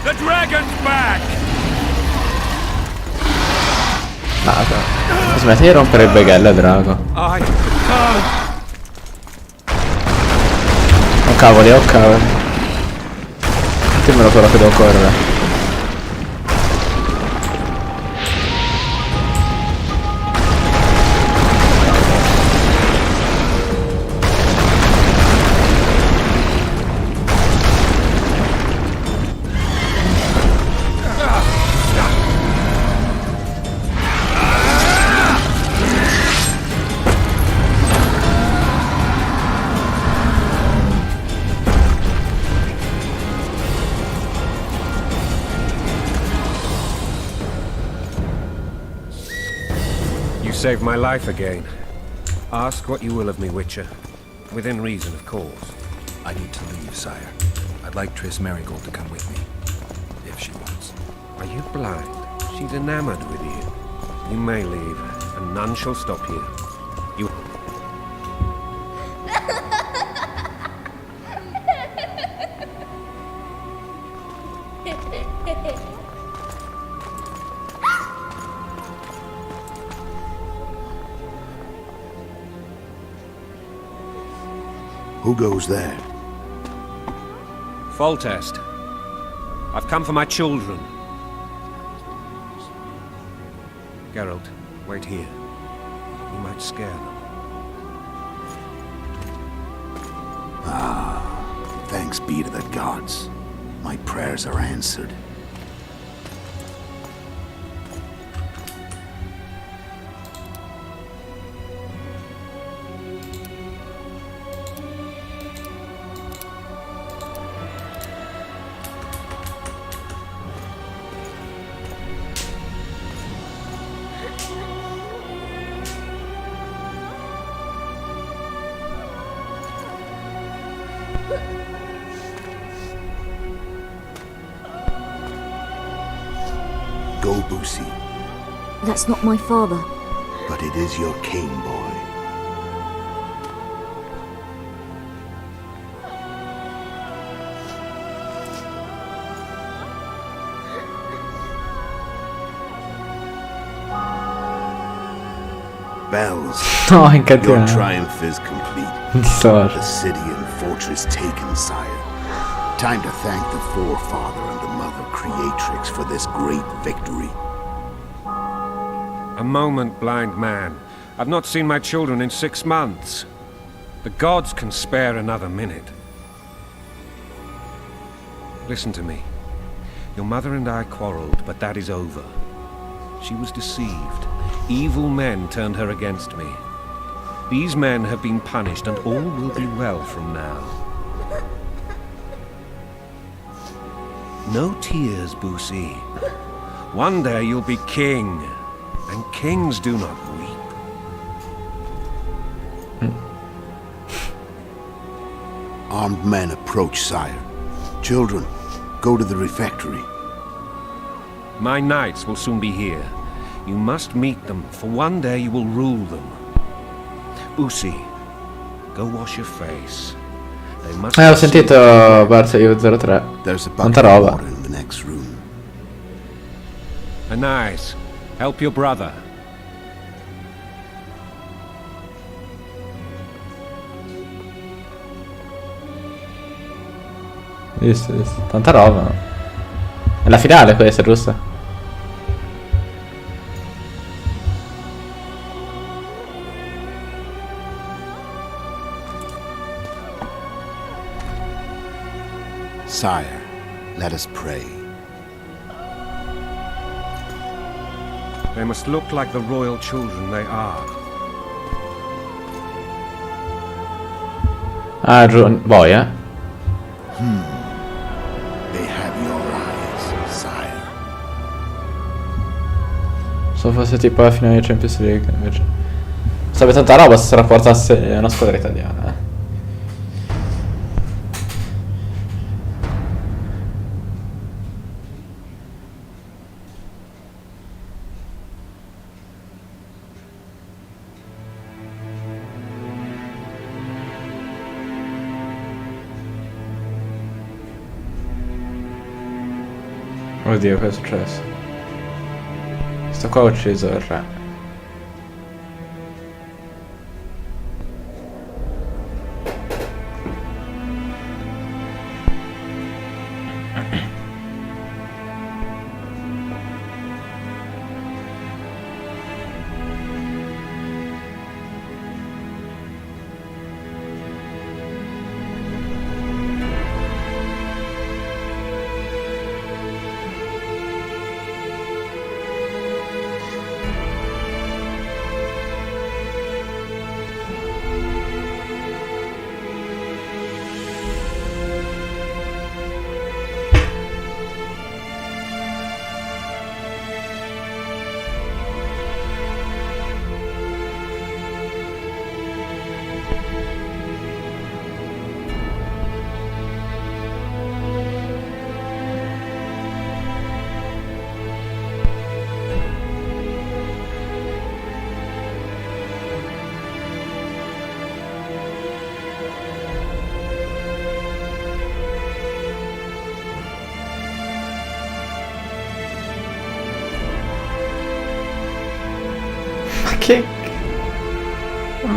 The dragon's back! Smetti di rompere il beghello, drago. I... Oh cavoli, oh cavoli. Dimmelo quello che devo correre. Saved my life again. Ask what you will of me, Witcher. Within reason, of course. I need to leave, sire. I'd like Triss Marigold to come with me. If she wants. Are you blind? She's enamored with you. You may leave, and none shall stop you. You... Who goes there? Foltest. I've come for my children. Geralt, wait here. You might scare them. Ah, thanks be to the gods. My prayers are answered. Go, Busi. That's not my father. But it is your king, boy. Bells. No, Your incantino. triumph is complete. Sorry. The city and fortress taken, sire. Time to thank the forefather and the mother creatrix for this great victory. A moment, blind man. I've not seen my children in 6 months. The gods can spare another minute. Listen to me. Your mother and I quarreled, but that is over. She was deceived. Evil men turned her against me. These men have been punished, and all will be well from now. No tears, Boosie. One day you'll be king, and kings do not weep. Armed men approach, sire. Children, go to the refectory. My knights will soon be here. You must meet them, for one day you will rule them. Boosie, go wash your face. They must Ho sentito Barça io 03. Tanta roba. In the next room. Anais, help your brother. Visto. Tanta roba. È la finale questa, giusto? Sire, let us pray. They must look like the royal children they are. Ah, boia. They have your eyes, sire. Se fosse tipo la finale di Champions League invece. Sarebbe tanta roba se la portasse una squadra italiana. Oddio, cosa è successo? Sto qua ha ucciso il re.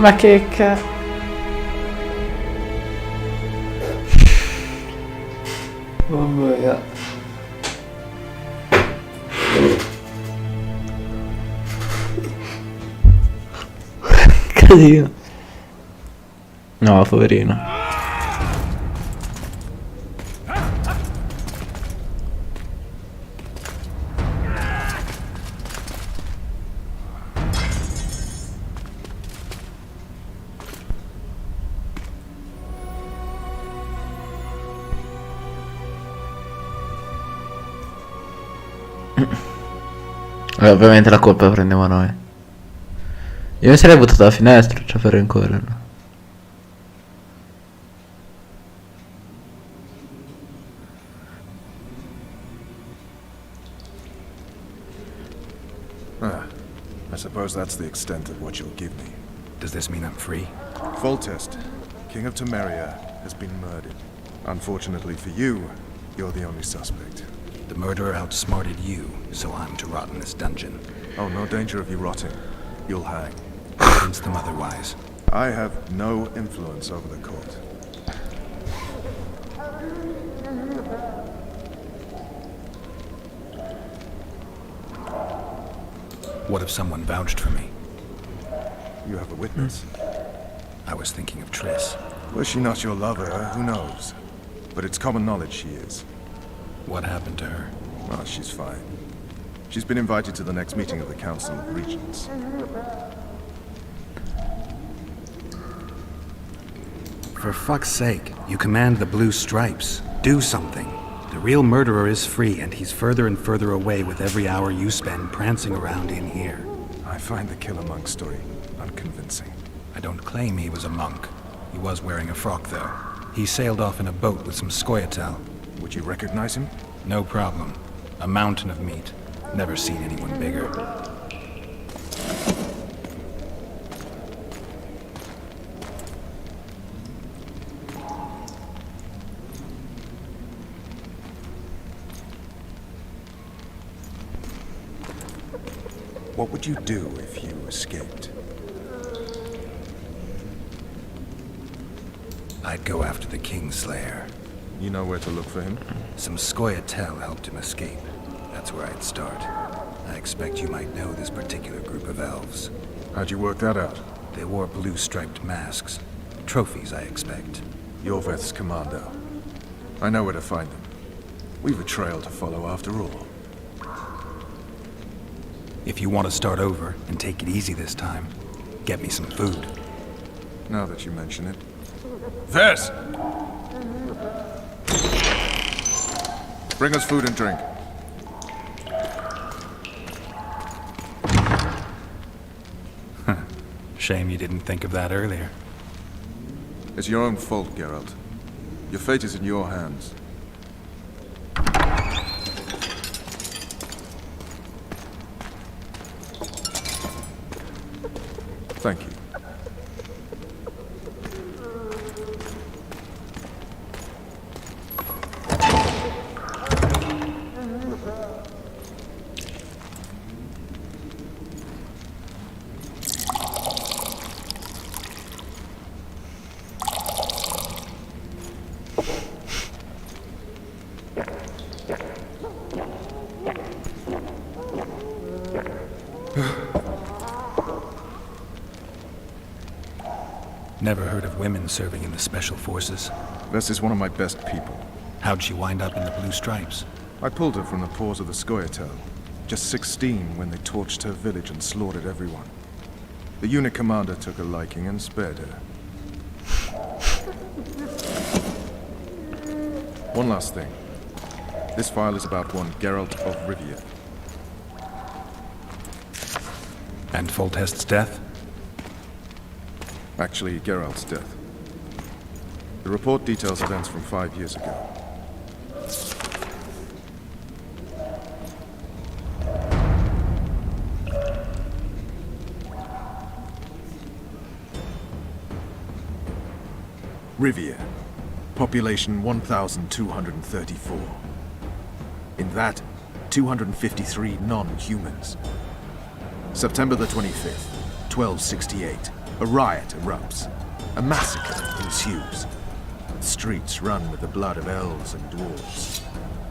Ma che cazzo. Mamma mia. Casino. No, poverino. Ovviamente la colpa la prendiamo noi. Io mi sarei buttato dalla finestra, cioè per rincorrerlo. I suppose that's the extent of what you'll give me. Does this mean I'm free? Foltest, King of Temeria, has been murdered. Unfortunately for you, you're the only suspect. The murderer outsmarted you, so I'm to rot in this dungeon. Oh, no danger of you rotting. You'll hang. Convince them otherwise. I have no influence over the court. What if someone vouched for me? You have a witness? I was thinking of Triss. Was she not your lover? Who knows? But it's common knowledge she is. What happened to her? Well, she's fine. She's been invited to the next meeting of the Council of Regents. For fuck's sake, you command the Blue Stripes. Do something. The real murderer is free, and he's further and further away with every hour you spend prancing around in here. I find the Killer Monk story unconvincing. I don't claim he was a monk. He was wearing a frock, though. He sailed off in a boat with some Scoia'tael. Would you recognize him? No problem. A mountain of meat. Never seen anyone bigger. What would you do if you escaped? I'd go after the Kingslayer. You know where to look for him? Some Scoia'tael helped him escape. That's where I'd start. I expect you might know this particular group of elves. How'd you work that out? They wore blue-striped masks. Trophies, I expect. Yorveth's commando. I know where to find them. We've a trail to follow after all. If you want to start over and take it easy this time, get me some food. Now that you mention it. Vers! Bring us food and drink. Shame you didn't think of that earlier. It's your own fault, Geralt. Your fate is in your hands. Thank you. Never heard of women serving in the Special Forces. Vess is one of my best people. How'd she wind up in the Blue Stripes? I pulled her from the paws of the Scoia'tael. Just 16 when they torched her village and slaughtered everyone. The unit commander took a liking and spared her. One last thing. This file is about one Geralt of Rivia. And Foltest's death? Actually, Geralt's death. The report details events from 5 years ago. Rivia. Population 1,234. In that, 253 non-humans. September the 25th, 1268. A riot erupts. A massacre ensues. The streets run with the blood of elves and dwarves.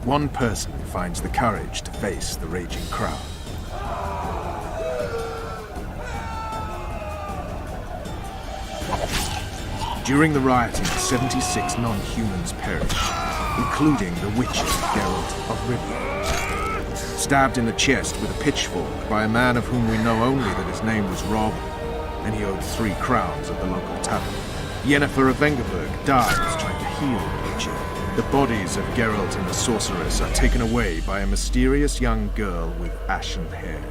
One person finds the courage to face the raging crowd. During the rioting, 76 non-humans perished, including the witcher Geralt of Rivia. Stabbed in the chest with a pitchfork by a man of whom we know only that his name was Rob, and he owed 3 crowns at the local tavern. Yennefer of Vengerberg dies trying to heal the witcher. The bodies of Geralt and the sorceress are taken away by a mysterious young girl with ashen hair.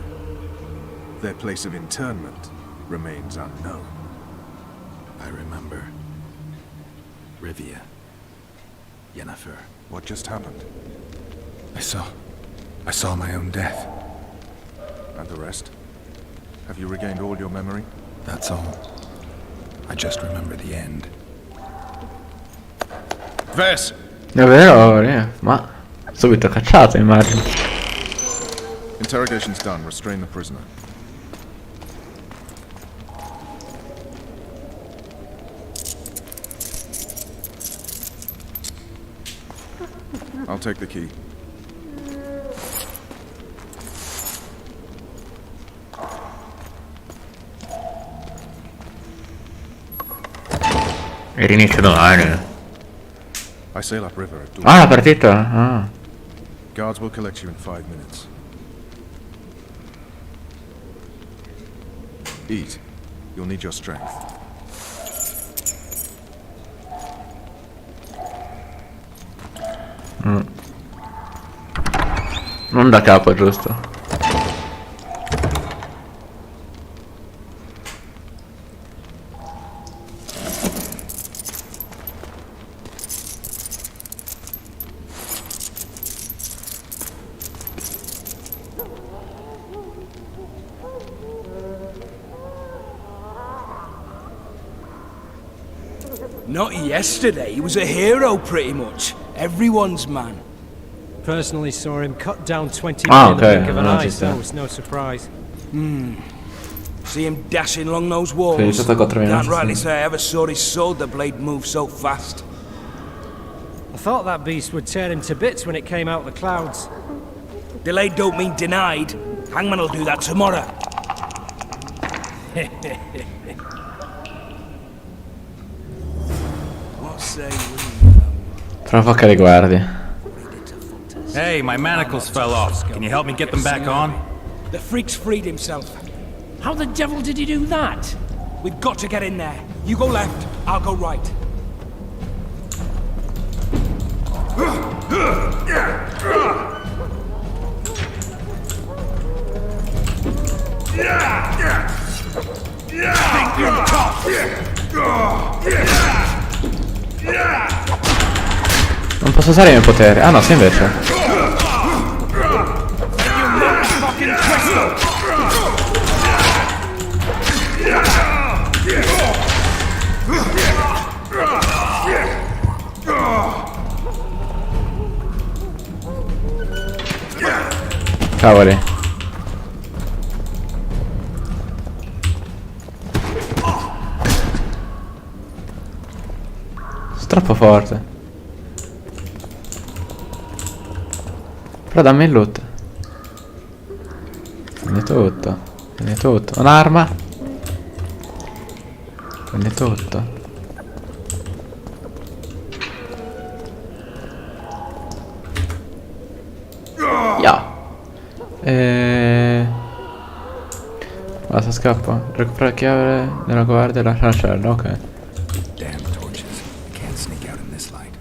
Their place of internment remains unknown. I remember. Rivia. Yennefer. What just happened? I saw my own death. And the rest? Have you regained all your memory? That's all. I just remember the end. Vess! Davvero? Ma Subito cacciato, immagino. Interrogation's done. Restrain the prisoner. I'll take the key. E rinizio domani. I sail upriver at dawn. Ah, la partita? Ah. Guards will collect you in 5 minutes. Eat. You'll need your strength. Non da capo, giusto? Not yesterday, he was a hero pretty much. Everyone's man. Personally saw him cut down 20 Ah, men in the okay. blink of an No, eye, just so that. it's no surprise. See him dashing along those walls. Sì, c'è stato 4 Can't minuti. rightly Sì. say I ever saw his shoulder blade move so fast. I thought that beast would tear him to bits when it came out of the clouds. Delayed don't mean denied. Hangman will do that tomorrow. What say we? Tra un po' che li guardi. Hey, my manacles fell off. Can you help me get them back on? The freak's freed himself. How the devil did he do that? We've got to get in there. You go left, I'll go right. Think you're tough! Non posso usare i miei poteri. Ah no, sì invece. Cavoli. Sono troppo forte. Però dammi il loot. Prendi tutto. Prendi tutto. Un'arma. Prendi tutto. Yeah. Basta, scappo. Recupera la chiave della guardia e lascia la cella, ok. Damn torches. I can't sneak out in this light.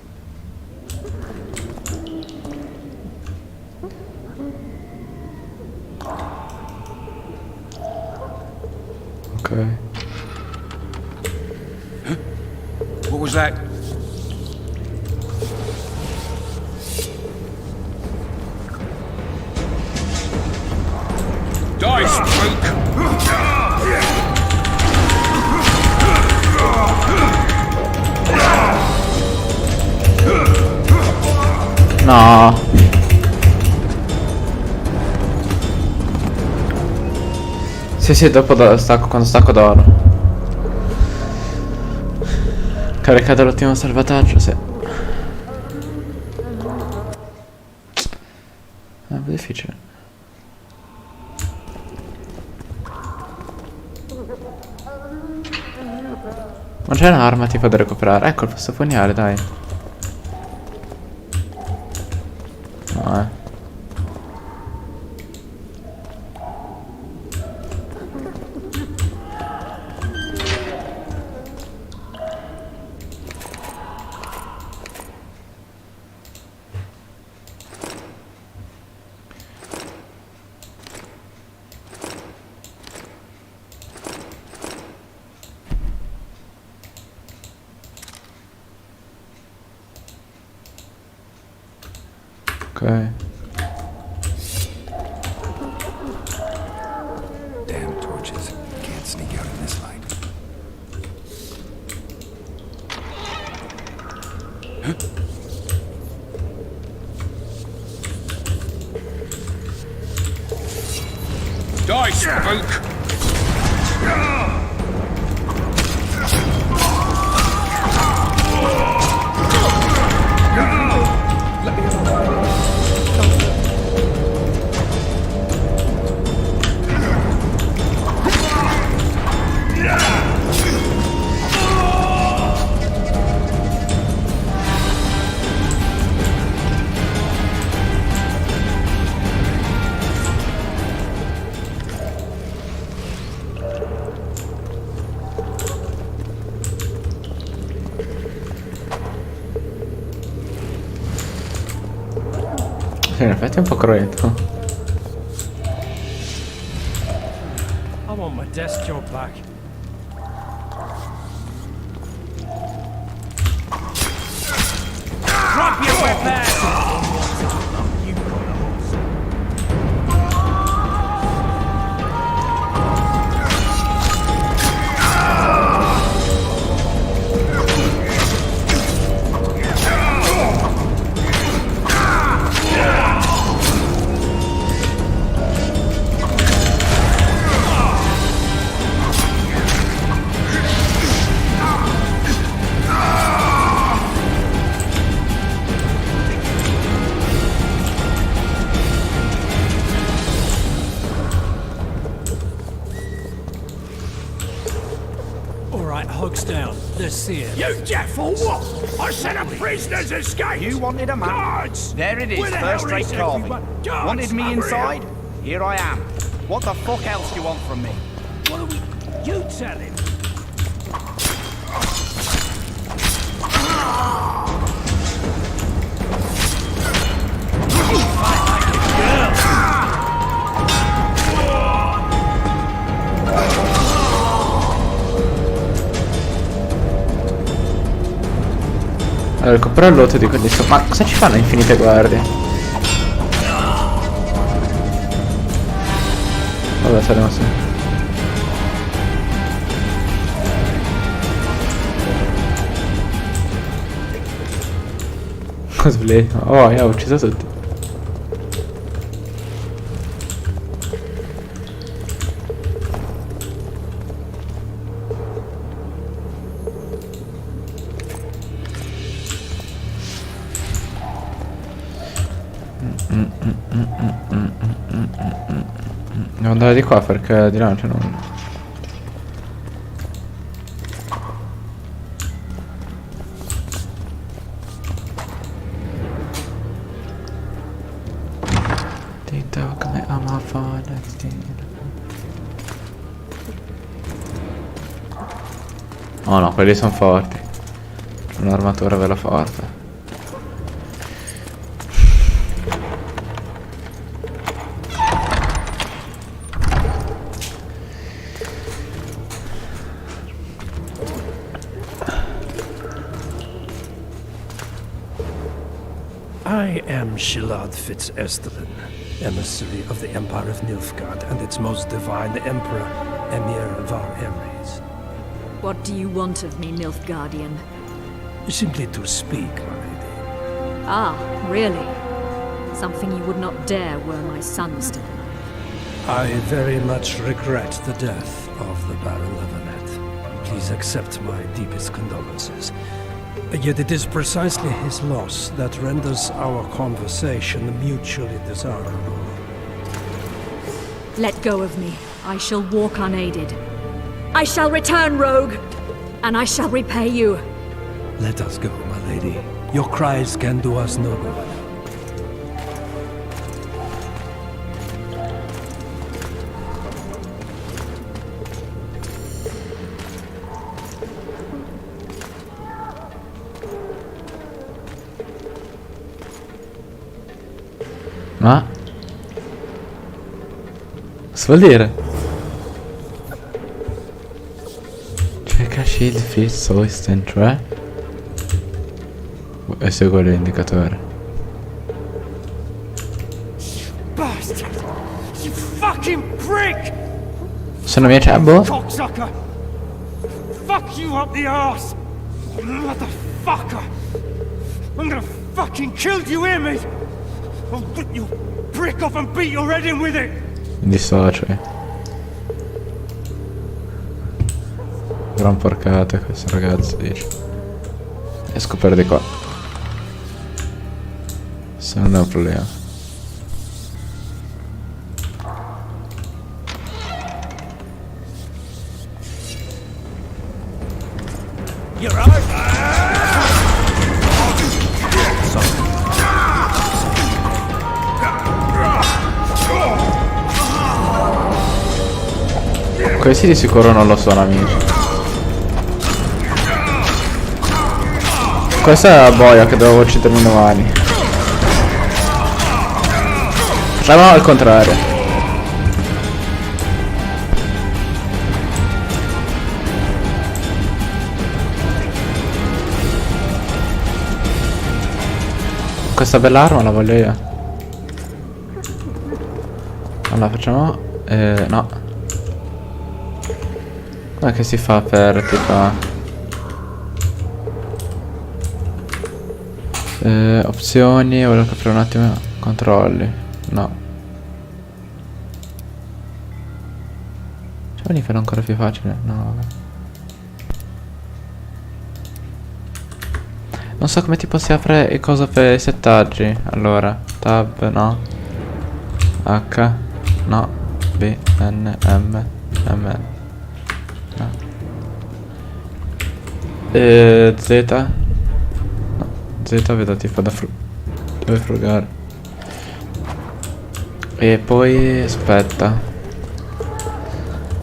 Ok. What was that? Die, spook! No. Sì, dopo quando stacco d'oro. Caricato l'ultimo salvataggio, sì. È un po' difficile. Ma c'è un'arma tipo da recuperare. Ecco il posto pugnale, dai. No, ok. Damn torches. Can't sneak out in this light. Die, spook! In effetti è un po' cruento. I want my desk job back. Drop your weapon! Hooks down. Let's see it. You deaf or what? I said a prisoner's escaped! You wanted a map? Guards! There it is, Where the hell first-rate is carving. everyone? Guards, Wanted me over inside? here. Here I am. What the fuck else do you want from me? What are we... You tell him! Allora, comprare il lotto di quelli sopra. Ma cosa ci fanno infinite guardie? Vabbè, saremo sì. Cosplay. Oh, io ho ucciso tutti. Devo andare di qua perché di là non c'è nulla. TikTok come ama fare. Oh no, quelli sono forti. Un'armatura bella forte. I am Shilad Fitz-Estelin, emissary of the Empire of Nilfgaard and its most divine Emperor, Emir Var Emrys. What do you want of me, Nilfgaardian? Simply to speak, my lady. Ah, really? Something you would not dare were my son still alive. I very much regret the death of the Baron Levenet. Please accept my deepest condolences. Yet it is precisely his loss that renders our conversation mutually desirable. Let go of me. I shall walk unaided. I shall return, rogue, and I shall repay you. Let us go, my lady. Your cries can do us no good. Ma? Cosa vuol dire? Cerca shield, fist, hoist and try. E seguo l'indicatore. Bastard! You fucking prick! Sono mia ciabo? Cocksucker! Fuck you up the arse! Motherfucker! I'm gonna fucking kill you, hear me? I'll rip your brick off and beat your head in with it! Mi dissocio. Gran porcate questo ragazzo, dice. Esco per di qua. Se non è un problema. Questi di sicuro non lo sono, amici. Questa è la boia che dovevo uccidermi domani. Facciamo al contrario. Questa bella arma la voglio io. Allora facciamo... no. Com'è che si fa per tipo... opzioni, voglio capire un attimo. Controlli. No. Cioè mi farà ancora più facile. No, vabbè. Non so come tipo si apre e cosa per i settaggi. Allora, tab, no. H, no. B, N, M, M, no. Z. No, Z vedo tipo da dove frugare. E poi aspetta.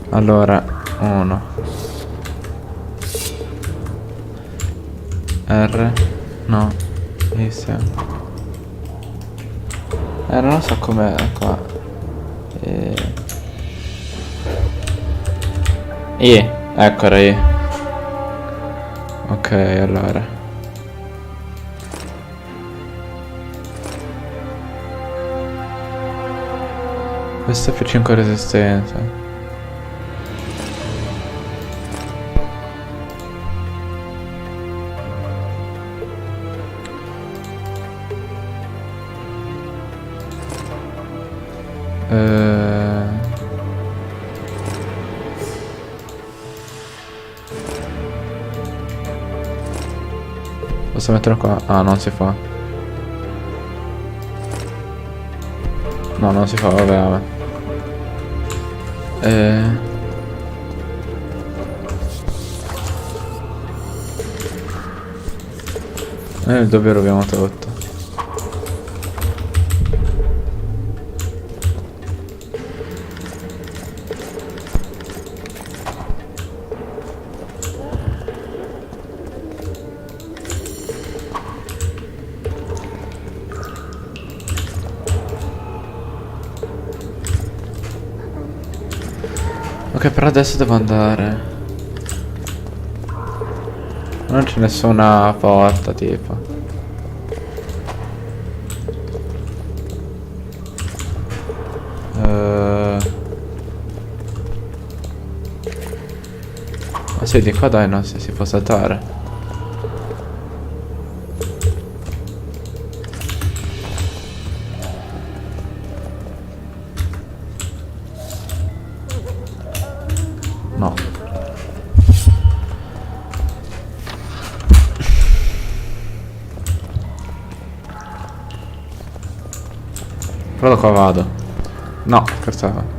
Allora, 1 R, no, S. Non so com'è qua. Eccola I. Ok, allora. Questo è più 5 resistenza. Posso metterlo qua? Ah, non si fa. No, non si fa, vabbè. Il dubbio l'abbiamo tolto. Ok, però adesso devo andare. Non c'è nessuna porta tipo. Ma sì, di qua dai, no, se si può saltare. No. Però da qua vado. No, scherzavo.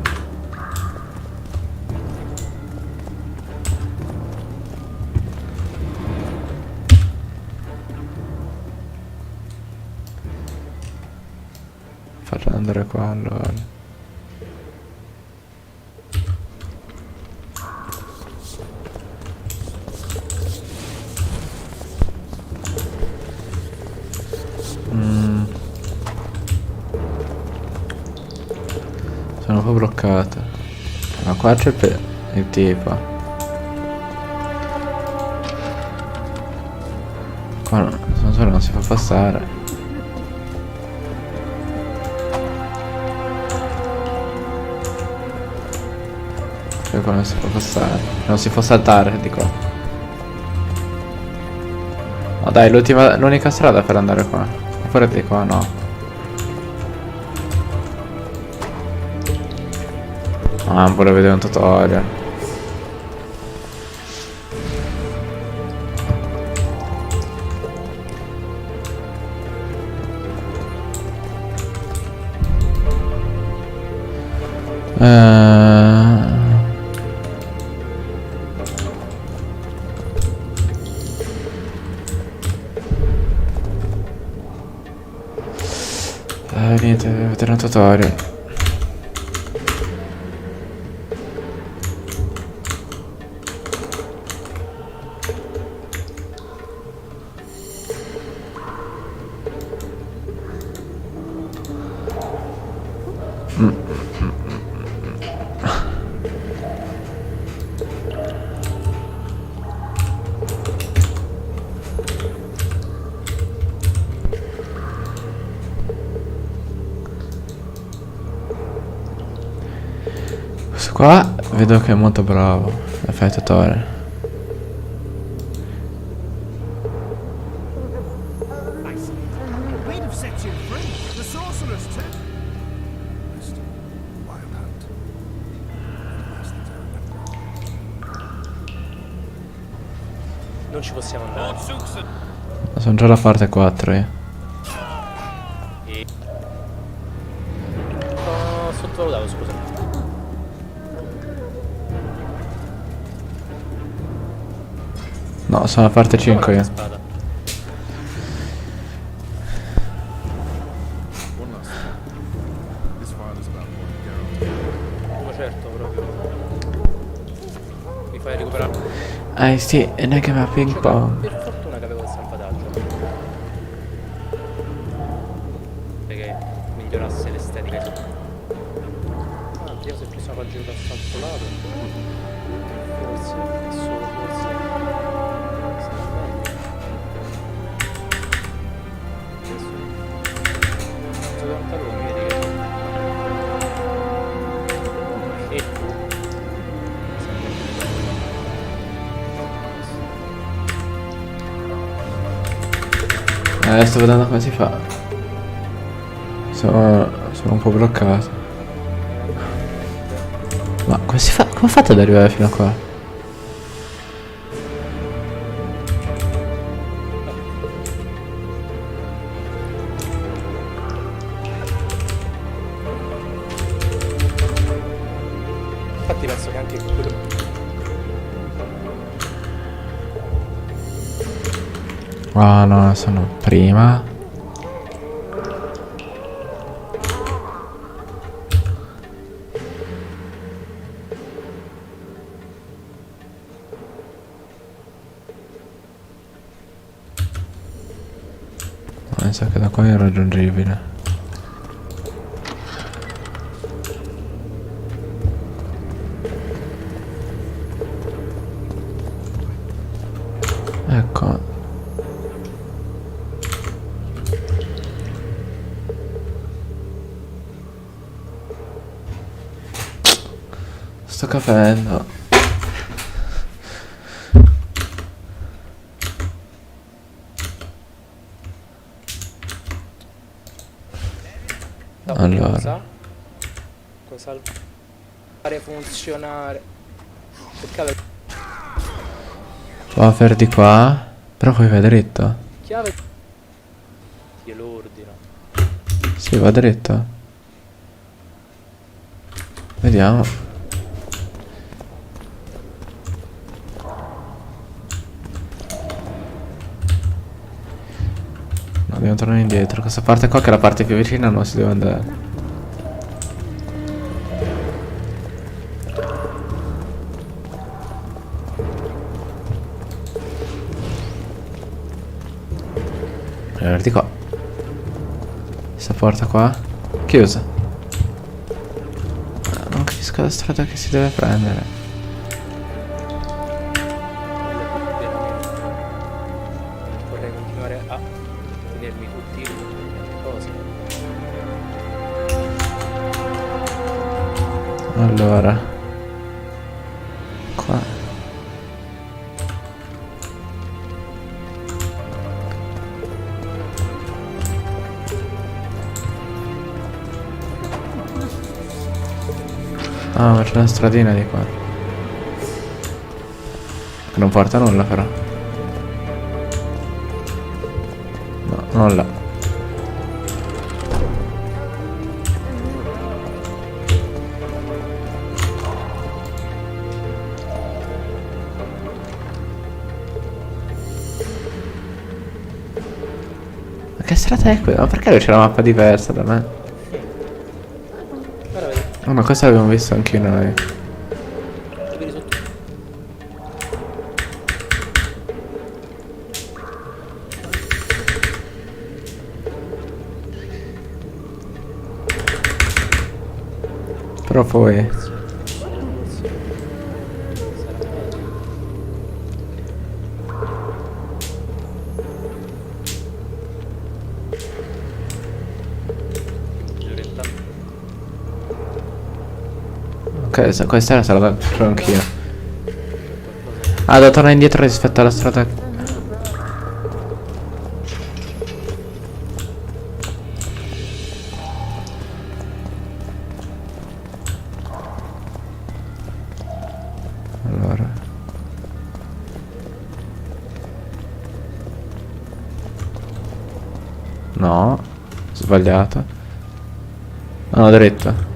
Faccio andare qua allora. Sono un po' bloccato. Ma qua c'è il tipo. Qua non si fa passare. Cioè qua non si può passare. Non si può saltare di qua. No dai, l'unica strada per andare qua. Oppure di qua no. Ah, non volevo vedere un tutorial. Niente, devo vedere un tutorial. Questo qua vedo che è molto bravo, effettuatore. We'd have set you free. The sorcerers too. Non ci possiamo andare. Sono già alla parte 4 io. Ho sottovalutato, scusa. No, sono alla parte 5 io. Spada. Oh, certo, proprio. Mi fai recuperare. Sì, e neanche va ping pong. Per fortuna che avevo il salvataggio. Perché migliorasse l'estetica. Ah, vediamo se ci sono pagine da quest'altro lato. Forse, solo forse. Sarà meglio. Adesso. Sotto pantaloni, vedi che. Sto vedendo come si fa. Sono un po' bloccato. Ma come si fa? Come ho fatto ad arrivare fino a qua? Infatti penso che anche quello. Ah no, sono prima. Mi sa che da qua è irraggiungibile. Ecco. Sto capendo. Allora. Cosa fare funzionare? Peccato. Va per di qua. Però poi va dritto. Chiave. Gliel'ordino. Sì, va dritto. Vediamo. No, dobbiamo tornare indietro. Questa parte qua che è la parte più vicina non si deve andare. Allora, di qua. Questa porta qua chiusa. Non capisco la strada che si deve prendere. Vorrei continuare a tenermi tutti le cose. Allora. Qua. Ah, ma c'è una stradina di qua. Che non porta a nulla però. No, non là. Che strada è quella? Ma perché lui c'è la mappa diversa da me? Oh no, questa l'abbiamo visto anche noi. Però poi... Ok, questa era la faccio anch'io. Ah, devo tornare indietro rispetto alla strada. Allora. No, sbagliato. No, dritto.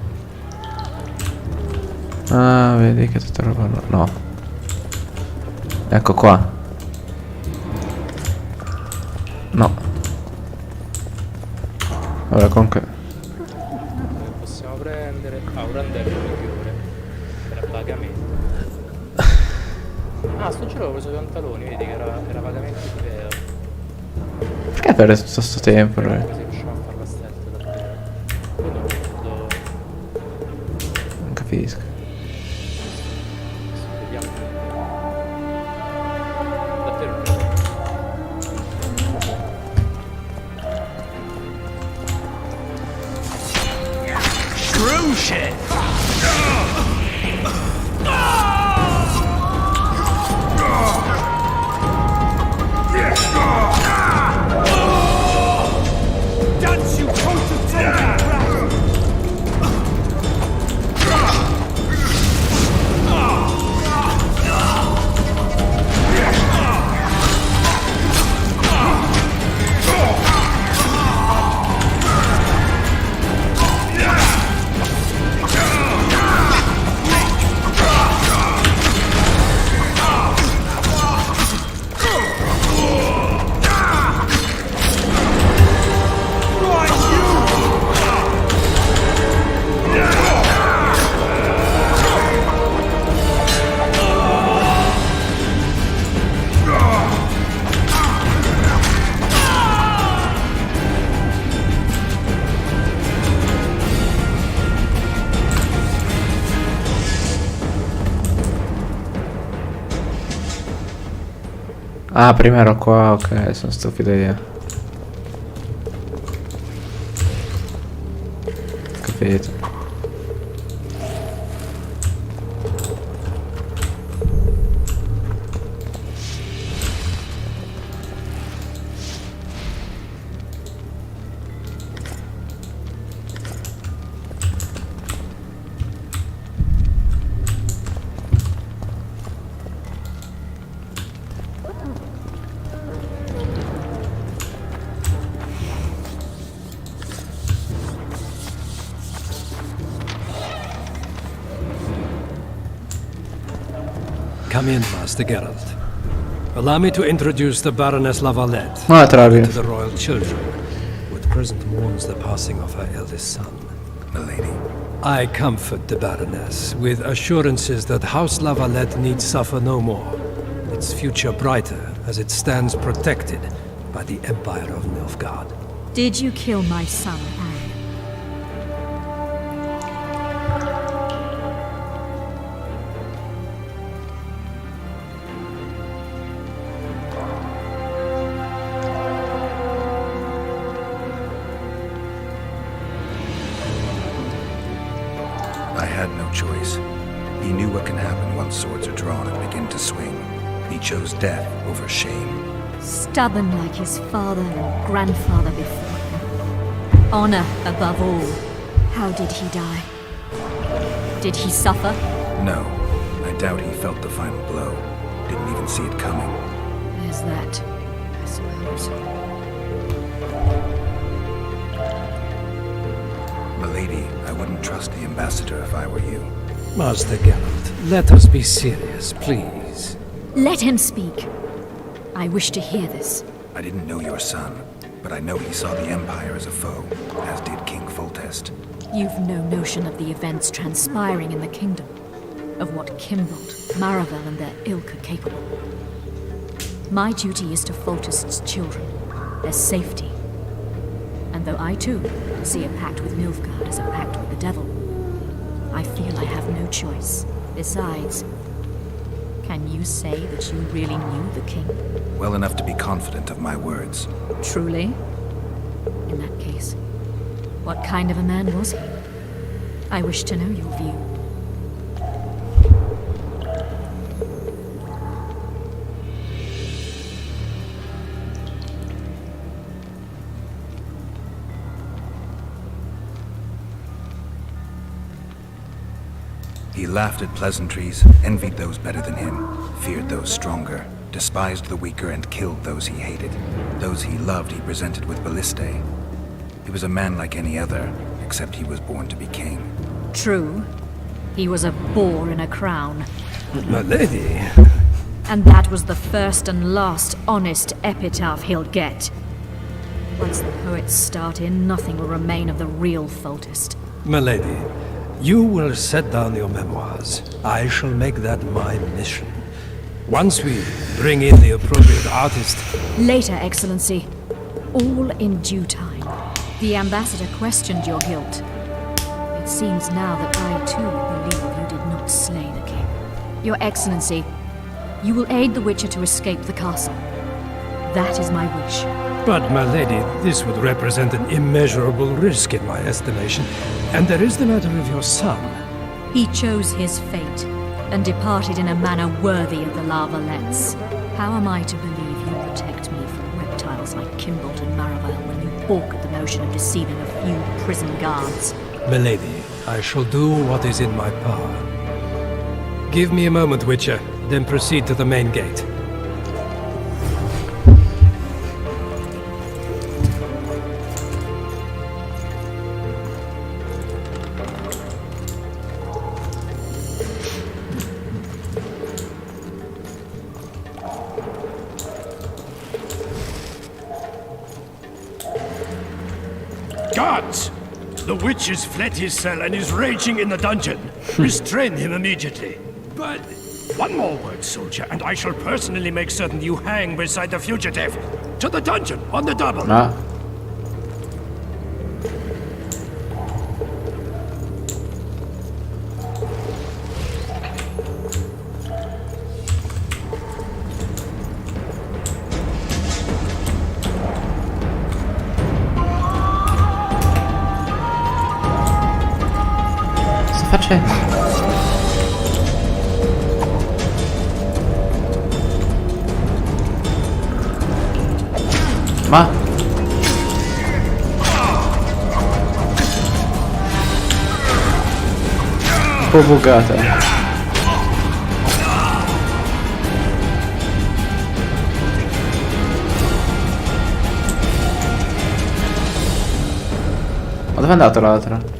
Ah, vedi che tutta roba no. Ecco qua. No. Allora comunque possiamo prendere un randello migliore per pagamento. Ah, sto giro ho preso i pantaloni, vedi che era vagamente vero. perché perde tutto sto tempo? Se riusciamo a farla stealth davvero. Non capisco. Shit! Dance, you coat of Ah, prima ero qua, ok, sono stupido io. Capito. Come in, Master Geralt. Allow me to introduce the Baroness Lavalette to the royal children, who at present mourns the passing of her eldest son. Milady. I comfort the Baroness with assurances that House Lavalette need suffer no more, its future brighter as it stands protected by the Empire of Nilfgaard. Did you kill my son, Anne? I had no choice. He knew what can happen once swords are drawn and begin to swing. He chose death over shame. Stubborn like his father and grandfather before him. Honor above all. How did he die? Did he suffer? No. I doubt he felt the final blow. Didn't even see it coming. There's that, I suppose. Milady, I wouldn't trust the ambassador if I were you. Master Geralt, let us be serious, please. Let him speak. I wish to hear this. I didn't know your son. but I know he saw the Empire as a foe, as did King Foltest. You've no notion of the events transpiring in the kingdom, of what Kimbold, Maravel and their ilk are capable. My duty is to Foltest's children, their safety. And though I too see a pact with Nilfgaard as a pact with the devil, I feel I have no choice. Besides, can you say that you really knew the king? Well enough to be confident of my words. Truly? In that case, what kind of a man was he? I wish to know your view. He laughed at pleasantries, envied those better than him, feared those stronger, despised the weaker and killed those he hated. Those he loved he presented with ballistae. He was a man like any other, except he was born to be king. True. He was a boar in a crown. My lady. And that was the first and last honest epitaph he'll get. Once the poets start in, nothing will remain of the real Foltest. My lady, you will set down your memoirs. I shall make that my mission. Once we bring in the appropriate artist... Later, Excellency. All in due time. The ambassador questioned your guilt. It seems now that I too believe you did not slay the king. Your Excellency, you will aid the Witcher to escape the castle. That is my wish. But, my lady, this would represent an immeasurable risk in my estimation. And there is the matter of your son. He chose his fate, and departed in a manner worthy of the Lavalets. How am I to believe you protect me from reptiles like Kimbold and Maravel when you balk at the notion of deceiving a few prison guards? Milady, I shall do what is in my power. Give me a moment, Witcher, then proceed to the main gate. Guards! The witch has fled his cell and is raging in the dungeon. Restrain him immediately. But one more word, soldier, and I shall personally make certain you hang beside the fugitive. To the dungeon, on the double. Facendo? Ma un po' buggata. Ma dove è andato l'altro?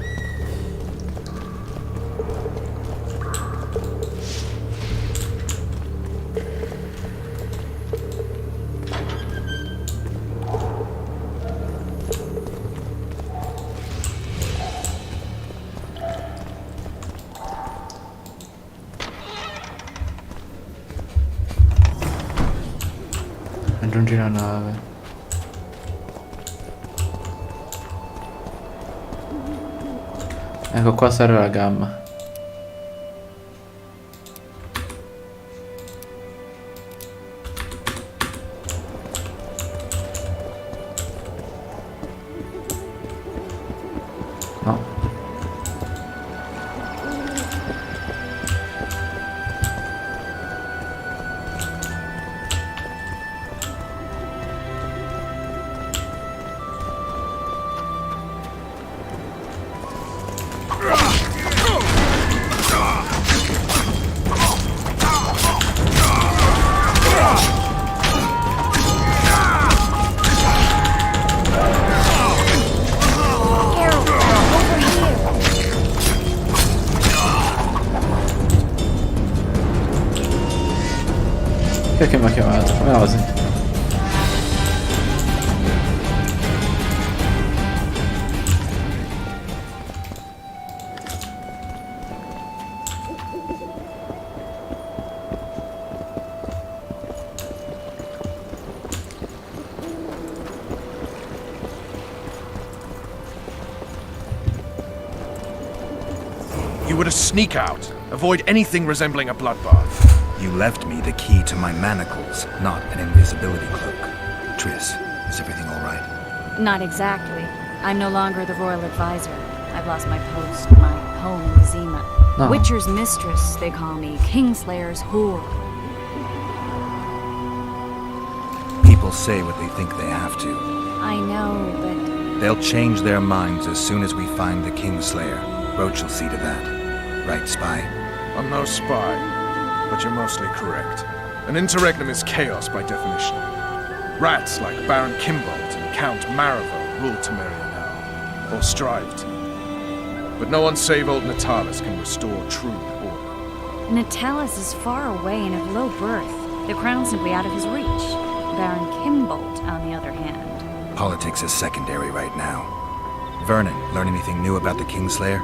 Raggiungi la nave. Ecco qua serve la gamma. No. Perché mi ha chiamato? Come osi? were to sneak out. Avoid anything resembling a bloodbath. You left me the key to my manacles, not an invisibility cloak. Triss, is everything all right? Not exactly. I'm no longer the royal advisor. I've lost my post, my home in Zima. No. Witcher's mistress, they call me. Kingslayer's whore. People say what they think they have to. I know, but... They'll change their minds as soon as we find the Kingslayer. Roach will see to that. Right, Spy? I'm no spy, but you're mostly correct. An interregnum is chaos by definition. Rats like Baron Kimbolt and Count Marival rule Temeria now, or strive to. But no one save old Natalis can restore true order. Natalis is far away and of low birth. The crown's simply out of his reach. Baron Kimbolt, on the other hand. Politics is secondary right now. Vernon, learn anything new about the Kingslayer?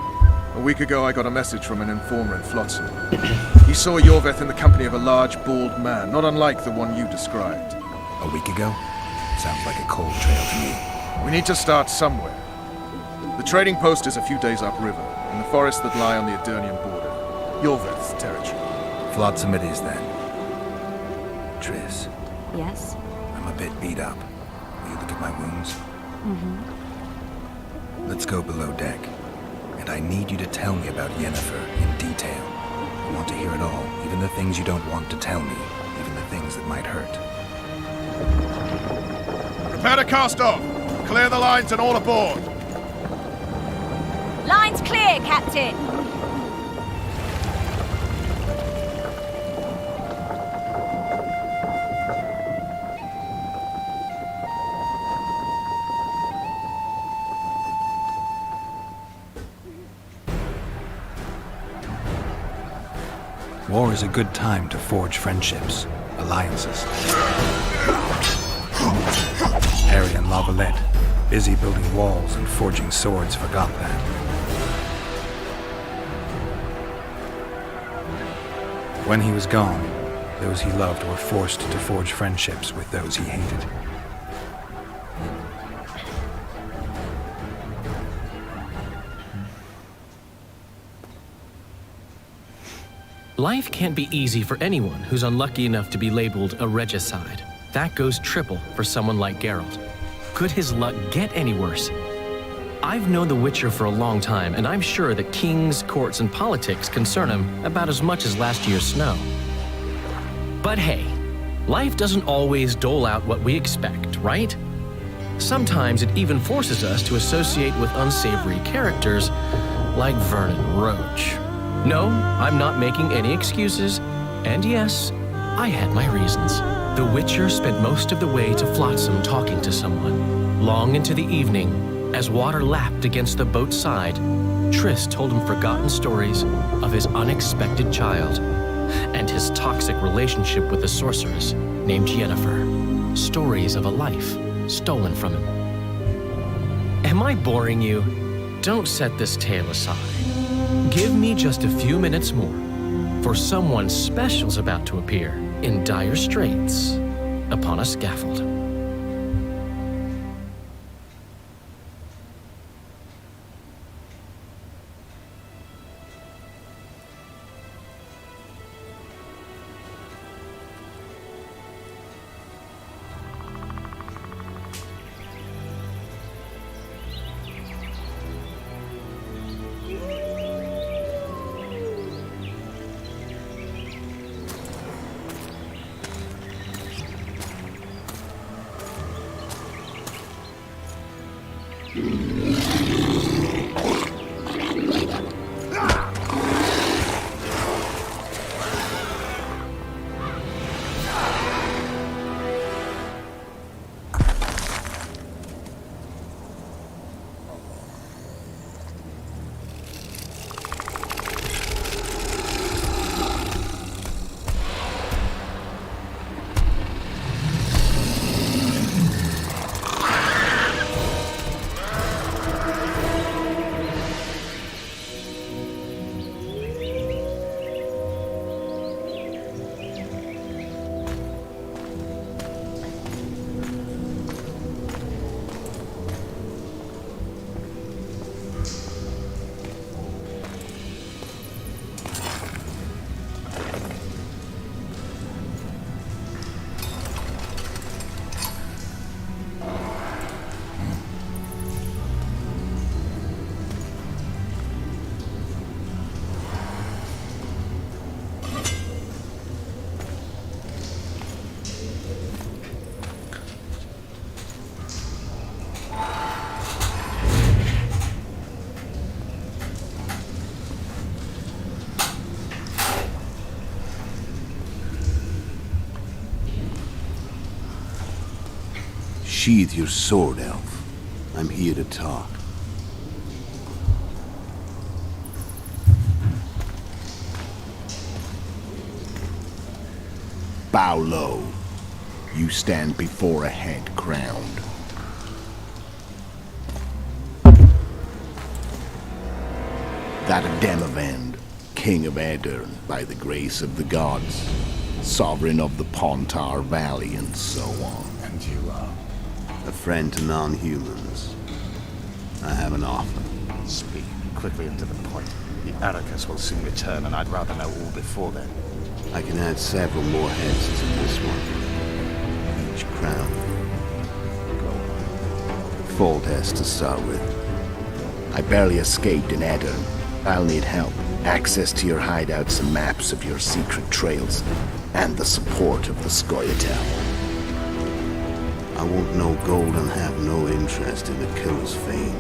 A week ago I got a message from an informer in Flotsam. He saw Yorveth in the company of a large, bald man, not unlike the one you described. A week ago? Sounds like a cold trail to me. We need to start somewhere. The trading post is a few days upriver, in the forests that lie on the Edirnian border. Yorveth's territory. Flotsam it is, then. Triss. Yes? I'm a bit beat up. Will you look at my wounds? Mm-hmm. Let's go below deck. And I need you to tell me about Yennefer in detail. I want to hear it all, even the things you don't want to tell me, even the things that might hurt. Prepare to cast off! Clear the lines and all aboard! Line's clear, Captain! War is a good time to forge friendships, alliances. Harry and Lavalette, busy building walls and forging swords, forgot that. When he was gone, those he loved were forced to forge friendships with those he hated. Life can't be easy for anyone who's unlucky enough to be labeled a regicide. That goes triple for someone like Geralt. Could his luck get any worse? I've known the Witcher for a long time, and I'm sure that kings, courts, and politics concern him about as much as last year's snow. But hey, life doesn't always dole out what we expect, right? Sometimes it even forces us to associate with unsavory characters like Vernon Roach. No, I'm not making any excuses, and yes, I had my reasons. The Witcher spent most of the way to Flotsam talking to someone. Long into the evening, as water lapped against the boat's side, Triss told him forgotten stories of his unexpected child and his toxic relationship with a sorceress named Yennefer. Stories of a life stolen from him. Am I boring you? Don't set this tale aside. Give me just a few minutes more, for someone special's about to appear in dire straits upon a scaffold. Sheathe your sword, elf. I'm here to talk. Bow low. You stand before a head crowned. That of Demavend, King of Aedirn, by the grace of the gods, sovereign of the Pontar Valley, and so on. And you are? A friend to non-humans. I have an offer. Speak quickly and to the point. The Arrakis will soon return, and I'd rather know all before then. I can add several more heads to this one. Each crown. Foltest to start with. I barely escaped in Aedirn. I'll need help. Access to your hideouts and maps of your secret trails. And the support of the Scoia'tael. I want no gold and have no interest in the killer's fame.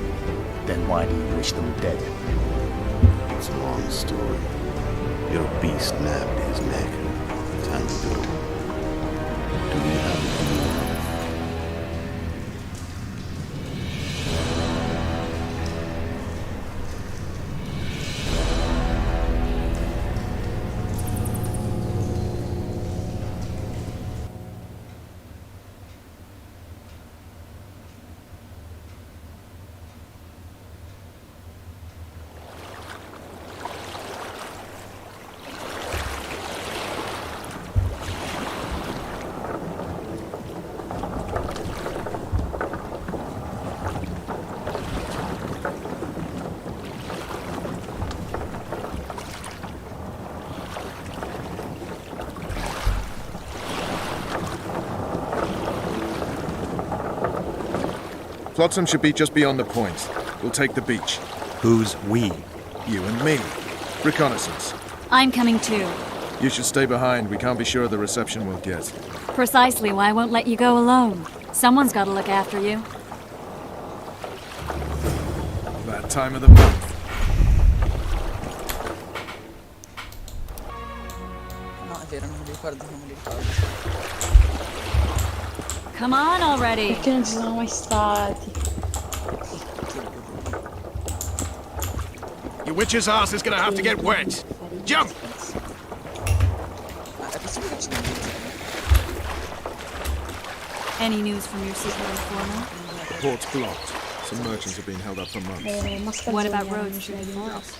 Then why do you wish them dead? It's a long story. Your beast nabbed his neck. Time to go. Do we have a deal? Flotsam should be just beyond the point. We'll take the beach. Who's we? You and me. Reconnaissance. I'm coming too. You should stay behind. We can't be sure of the reception we'll get. Precisely why I won't let you go alone. Someone's got to look after you. That time of the month. No, è vero, non mi ricordo. Come on already. Perché non ci sono mai stati? Your witch's ass is gonna have to get wet. Jump! Any news from your secret informer? The port's blocked. Some merchants are being held up for months. What about roads through the forest?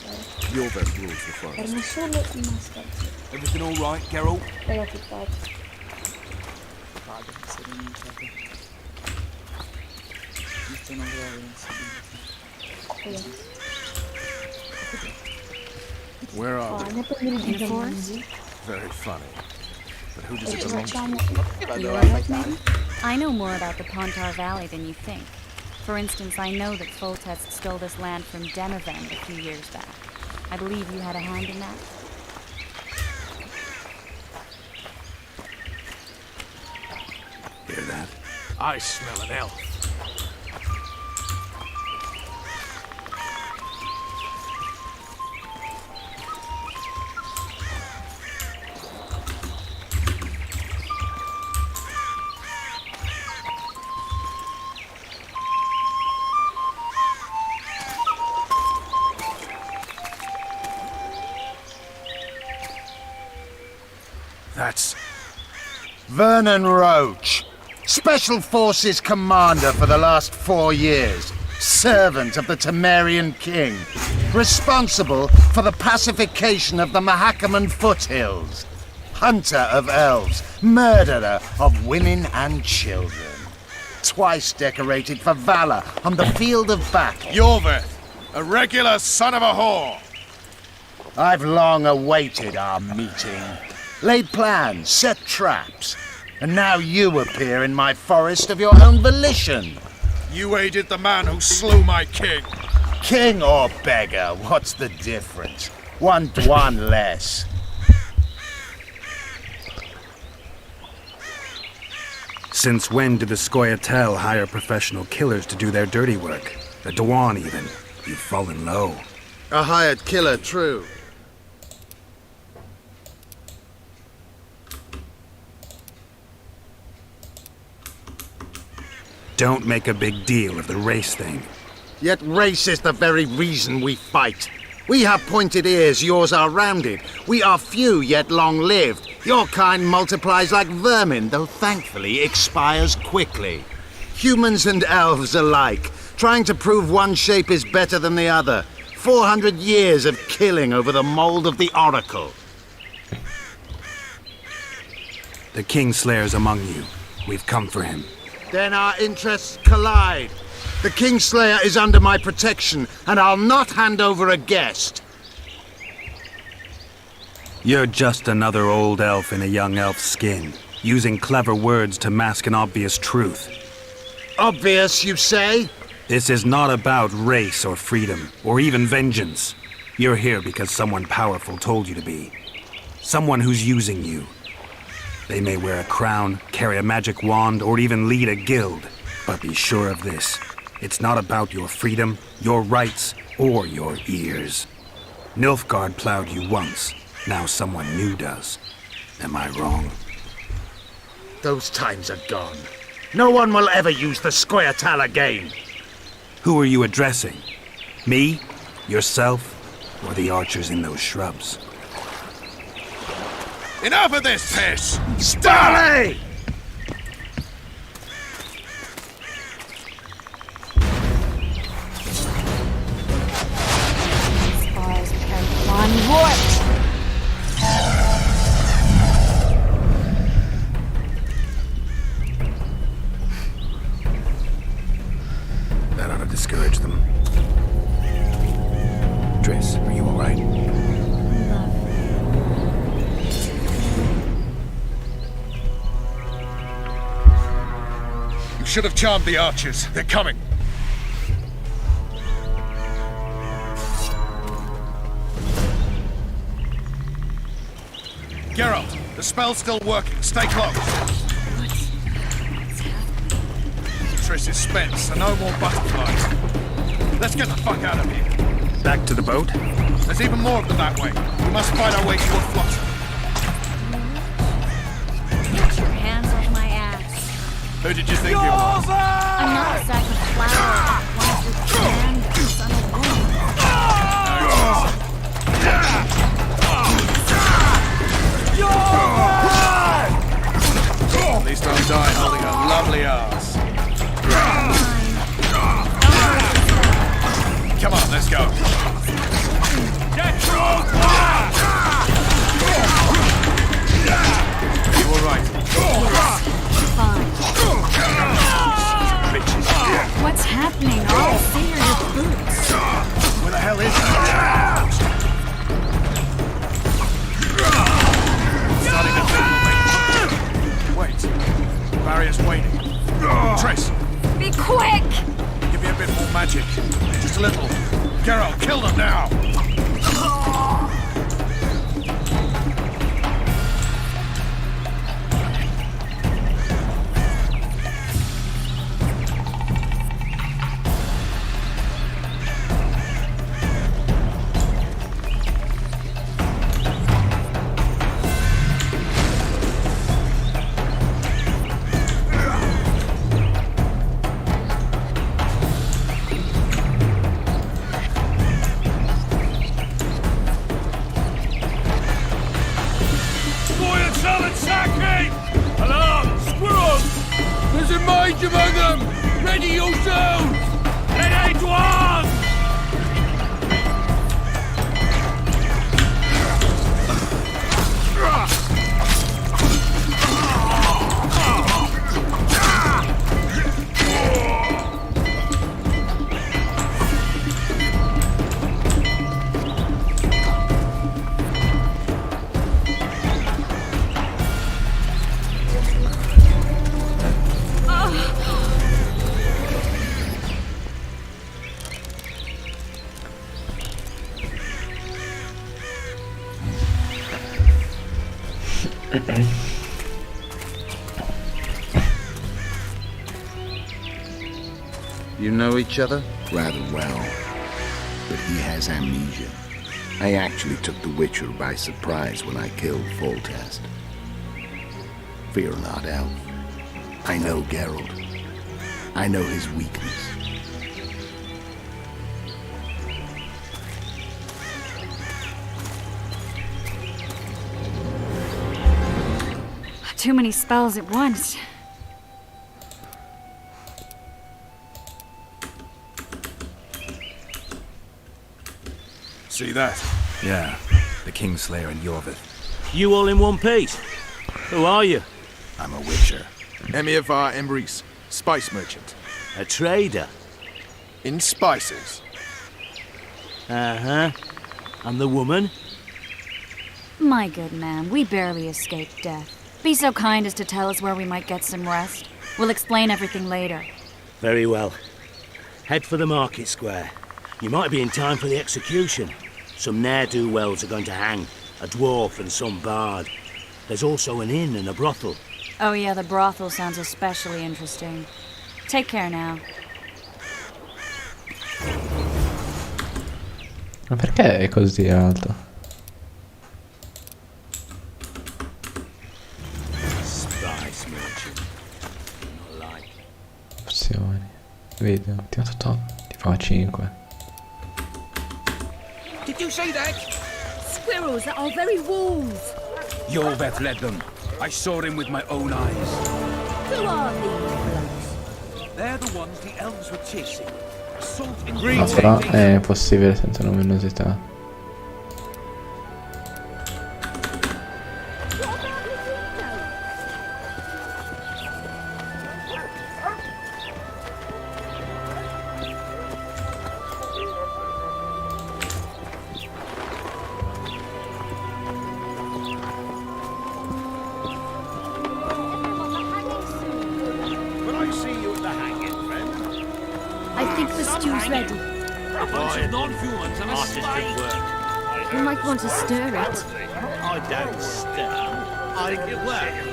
Your best rules the forest. Erano solo i mascalzi. Everything all right, Geralt? L'ho affittato. Where are we? In the forest? Very funny. But who does it belong to? You are like me? I know more about the Pontar Valley than you think. For instance, I know that Foltest stole this land from Demavend a few years back. I believe you had a hand in that. Hear that? I smell an elf. That's... Vernon Roach, Special Forces Commander for the last 4 years, servant of the Temerian King, responsible for the pacification of the Mahakaman foothills, hunter of elves, murderer of women and children, twice decorated for valor on the field of battle. Yorveth, a regular son of a whore. I've long awaited our meeting. Laid plans, set traps, and now you appear in my forest of your own volition. You aided the man who slew my king. King or beggar, what's the difference? One Dwan less. Since when did the Scoia'tael hire professional killers to do their dirty work? The Dwan, even. You've fallen low. A hired killer, true. Don't make a big deal of the race thing. Yet race is the very reason we fight. We have pointed ears, yours are rounded. We are few, yet long-lived. Your kind multiplies like vermin, though thankfully expires quickly. Humans and elves alike, trying to prove one shape is better than the other. 400 years of killing over the mold of the Oracle. The Kingslayer's among you. We've come for him. Then our interests collide. The Kingslayer is under my protection, and I'll not hand over a guest. You're just another old elf in a young elf's skin, using clever words to mask an obvious truth. Obvious, you say? This is not about race or freedom, or even vengeance. You're here because someone powerful told you to be. Someone who's using you. They may wear a crown, carry a magic wand, or even lead a guild. But be sure of this. It's not about your freedom, your rights, or your ears. Nilfgaard plowed you once. Now someone new does. Am I wrong? Those times are gone. No one will ever use the Squaretal again. Who are you addressing? Me? Yourself? Or the archers in those shrubs? Enough of this piss! Stop! That ought to discourage them. Triss, are you all right? You should have charmed the archers. They're coming. Geralt, the spell's still working. Stay close. Triss is spent, so no more butterflies. Let's get the fuck out of here. Back to the boat? There's even more of them that way. We must find our way to a float. Get your hands off my ass. Who did you think you were? I'm not a sack of flour. One with command, son of At least I'm dying holding a lovely ass. Come on, let's go. You all right? Fine. What's happening? All I see are your boots. Where the hell is that? Starting to think. Wait. Barrier's waiting. Triss. Be quick! Give me a bit more magic. Just a little. Geralt, kill them now! Among them! Ready yourselves! Let it one! You know each other? Rather well, but he has amnesia. I actually took the Witcher by surprise when I killed Foltest. Fear not, Elf. I know Geralt. I know his weakness. Too many spells at once. See that? Yeah, the Kingslayer and Yorvith. You all in one piece? Who are you? I'm a witcher. Emir var Emrys, spice merchant. A trader? In spices. Uh-huh. And the woman? My good man, we barely escaped death. Be so kind as to tell us where we might get some rest. We'll explain everything later. Very well. Head for the market square. You might be in time for the execution. Some ne'er-do-wells are going to hang. A dwarf and some bard. There's also an inn and a brothel. Oh yeah, the brothel sounds especially interesting. Take care now. Ma perché è così alto? Spice merchant. Not like. Opzioni. Video. Ti fa 5. Did you see that? Squirrels at our very walls. Yorveth led them. I saw him with my own eyes. Who are these blokes? They're the ones the elves were chasing. Salt and Ma però è possibile senza luminosità. I think the stew's ready. A bunch of non-humans and a spade. You might want to stir it. I don't stir. I think it works.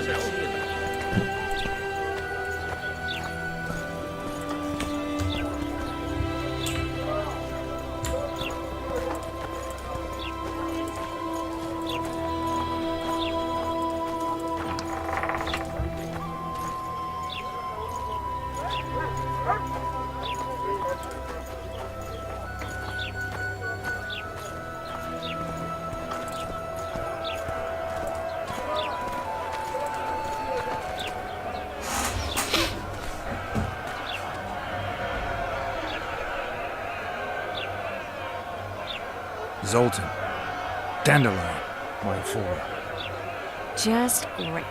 Zoltan. Dandelion, my informer. Just great.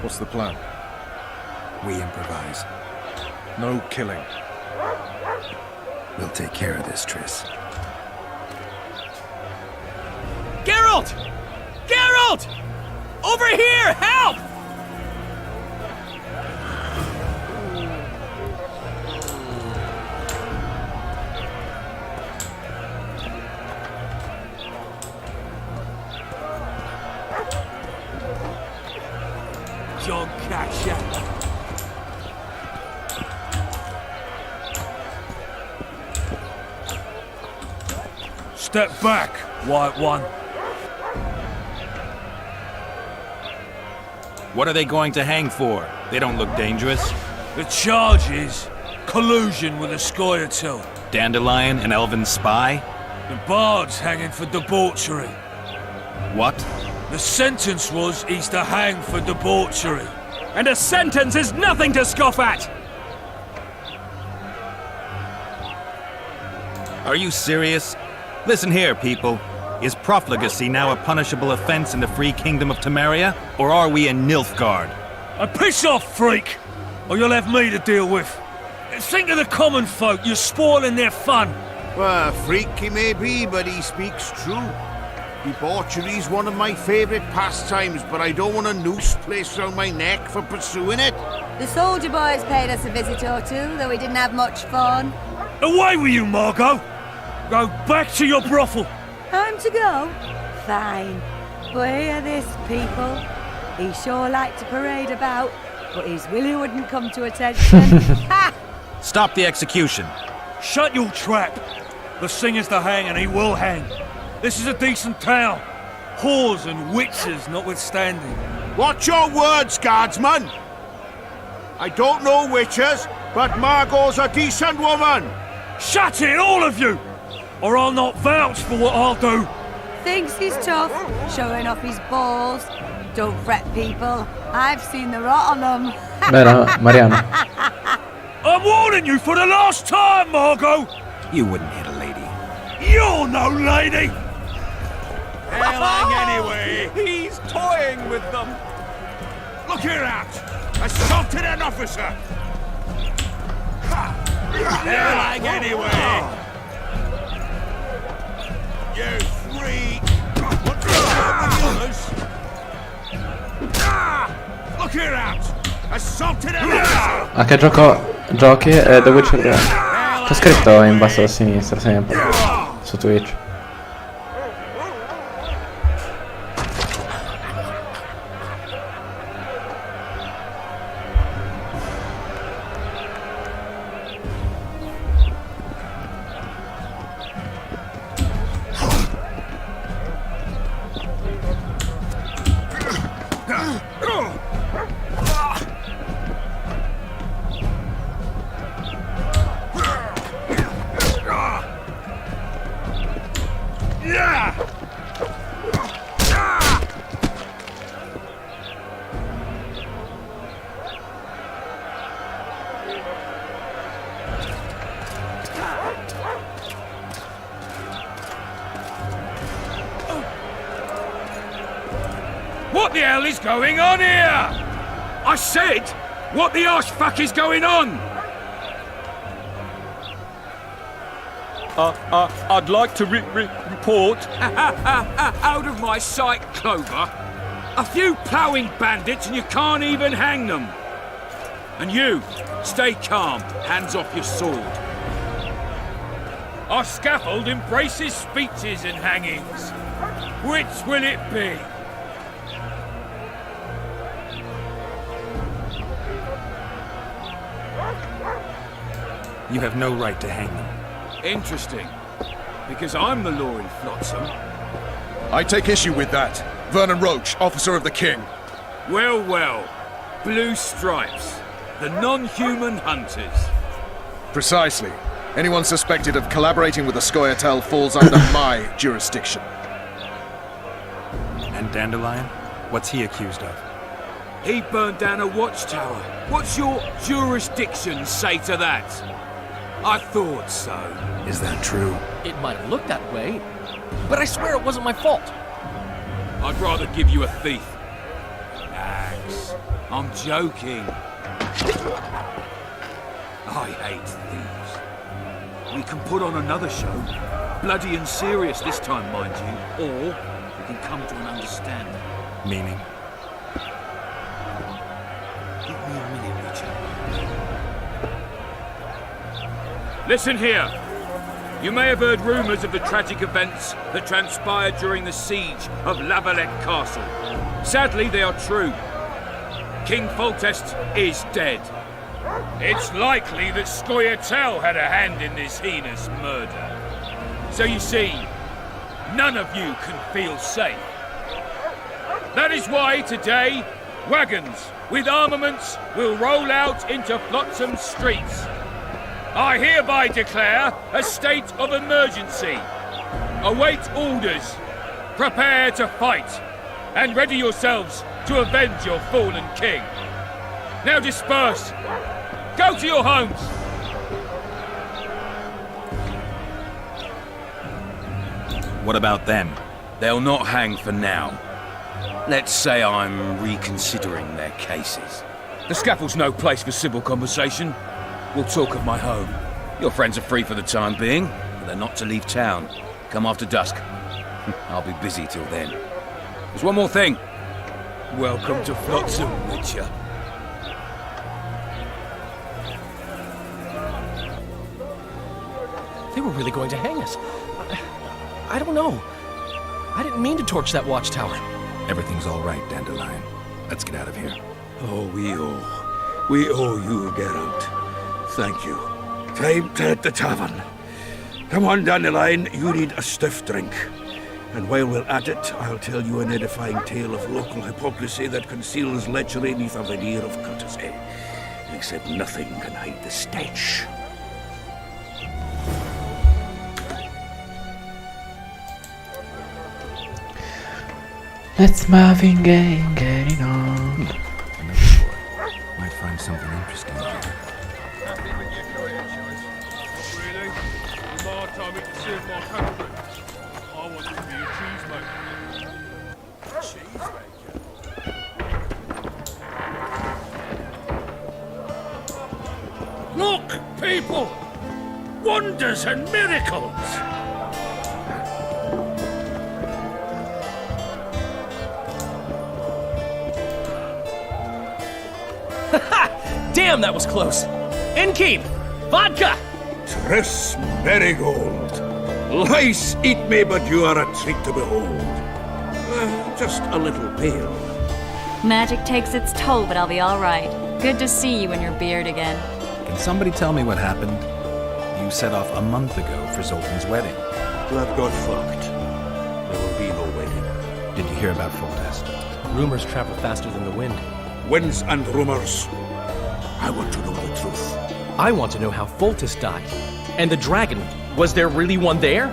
What's the plan? We improvise. No killing. We'll take care of this, Triss. Geralt! Geralt! Over here! Help! John Catcher. Step back, White One. What are they going to hang for? They don't look dangerous. The charge is collusion with a Scoia'tael. Dandelion, an elven spy? The bard's hanging for debauchery. What? The sentence was he's to hang for debauchery. And a sentence is nothing to scoff at! Are you serious? Listen here, people. Is profligacy now a punishable offense in the free kingdom of Temeria? Or are we in Nilfgaard? Piss off, freak! Or you'll have me to deal with. Think of the common folk, you're spoiling their fun. Well, freak he may be, but he speaks true. Debauchery's one of my favourite pastimes, but I don't want a noose placed around my neck for pursuing it. The soldier boys paid us a visit or two, though we didn't have much fun. Away with you, Margot! Go back to your brothel! Time to go? Fine. But hear this, people. He sure liked to parade about, but his willy wouldn't come to attention. Ha! Stop the execution. Shut your trap! The singer's to hang, and he will hang. This is a decent town. Whores and witches notwithstanding. Watch your words, guardsman! I don't know witches, But Margot's a decent woman! Shut it, all of you! Or I'll not vouch for what I'll do! Thinks he's tough, showing off his balls. Don't fret, people. I've seen the rot on them. Vero, Mariano? I'm warning you for the last time, Margot! You wouldn't hit a lady. You're no lady! Hailing anyway! He's toying with them! Look here out! Assaulted an officer! Hailing anyway! You freak! What the Look here out! Assaulted an officer! A che giochi è The Witcher 3. C'è scritto in basso a sinistra sempre. Su Twitch. What the hell is going on here? I said, what the arse fuck is going on? I'd like to report. Out of my sight, Clover. A few ploughing bandits and you can't even hang them. And you, stay calm, hands off your sword. Our scaffold embraces speeches and hangings. Which will it be? You have no right to hang them. Interesting. Because I'm the law in Flotsam. I take issue with that. Vernon Roach, officer of the king. Well, well. Blue stripes. The non-human hunters. Precisely. Anyone suspected of collaborating with the Scoia'tael falls under my jurisdiction. And Dandelion? What's he accused of? He burned down a watchtower. What's your jurisdiction say to that? I thought so. Is that true? It might have looked that way, but I swear it wasn't my fault. I'd rather give you a thief. Relax. I'm joking. I hate thieves. We can put on another show. Bloody and serious this time, mind you. Or we can come to an understanding. Meaning? Give me a minute, Richard. Listen here. You may have heard rumours of the tragic events that transpired during the siege of Lavalette Castle. Sadly, they are true. King Foltest is dead. It's likely that Scoia'tael had a hand in this heinous murder. So you see, none of you can feel safe. That is why today, wagons with armaments will roll out into Flotsam streets. I hereby declare a state of emergency. Await orders. Prepare to fight. And ready yourselves to avenge your fallen king. Now disperse. Go to your homes. What about them? They'll not hang for now. Let's say I'm reconsidering their cases. The scaffold's no place for civil conversation. We'll talk at my home. Your friends are free for the time being, but they're not to leave town. Come after dusk. I'll be busy till then. There's one more thing. Welcome to Flotsam, Witcher. They were really going to hang us. I don't know. I didn't mean to torch that watchtower. Everything's all right, Dandelion. Let's get out of here. Oh, we owe you, Geralt. Thank you. Time to hit the tavern. Come on, Dandelion, you need a stiff drink. And while we're at it, I'll tell you an edifying tale of local hypocrisy that conceals lechery neath a veneer of courtesy. except nothing can hide the stench. Let's Marvin Gaye, getting on. Might find something interesting here. Happy with your career choice? Really? In my time it served my country. I want to be a cheesemaker. Cheesemaker? Look, people! Wonders and miracles! Damn, that was close. Innkeep! Vodka! Triss Marigold. Lice eat me, but you are a treat to behold. Just a little pale. Magic takes its toll, but I'll be all right. Good to see you and your beard again. Can somebody tell me what happened? You set off a month ago for Zoltan's wedding. That got fucked. There will be no wedding. Did you hear about Foltest? Rumors travel faster than the wind. Winds and rumors. I want to know the truth. I want to know how Foltest died. And the dragon, was there really one there?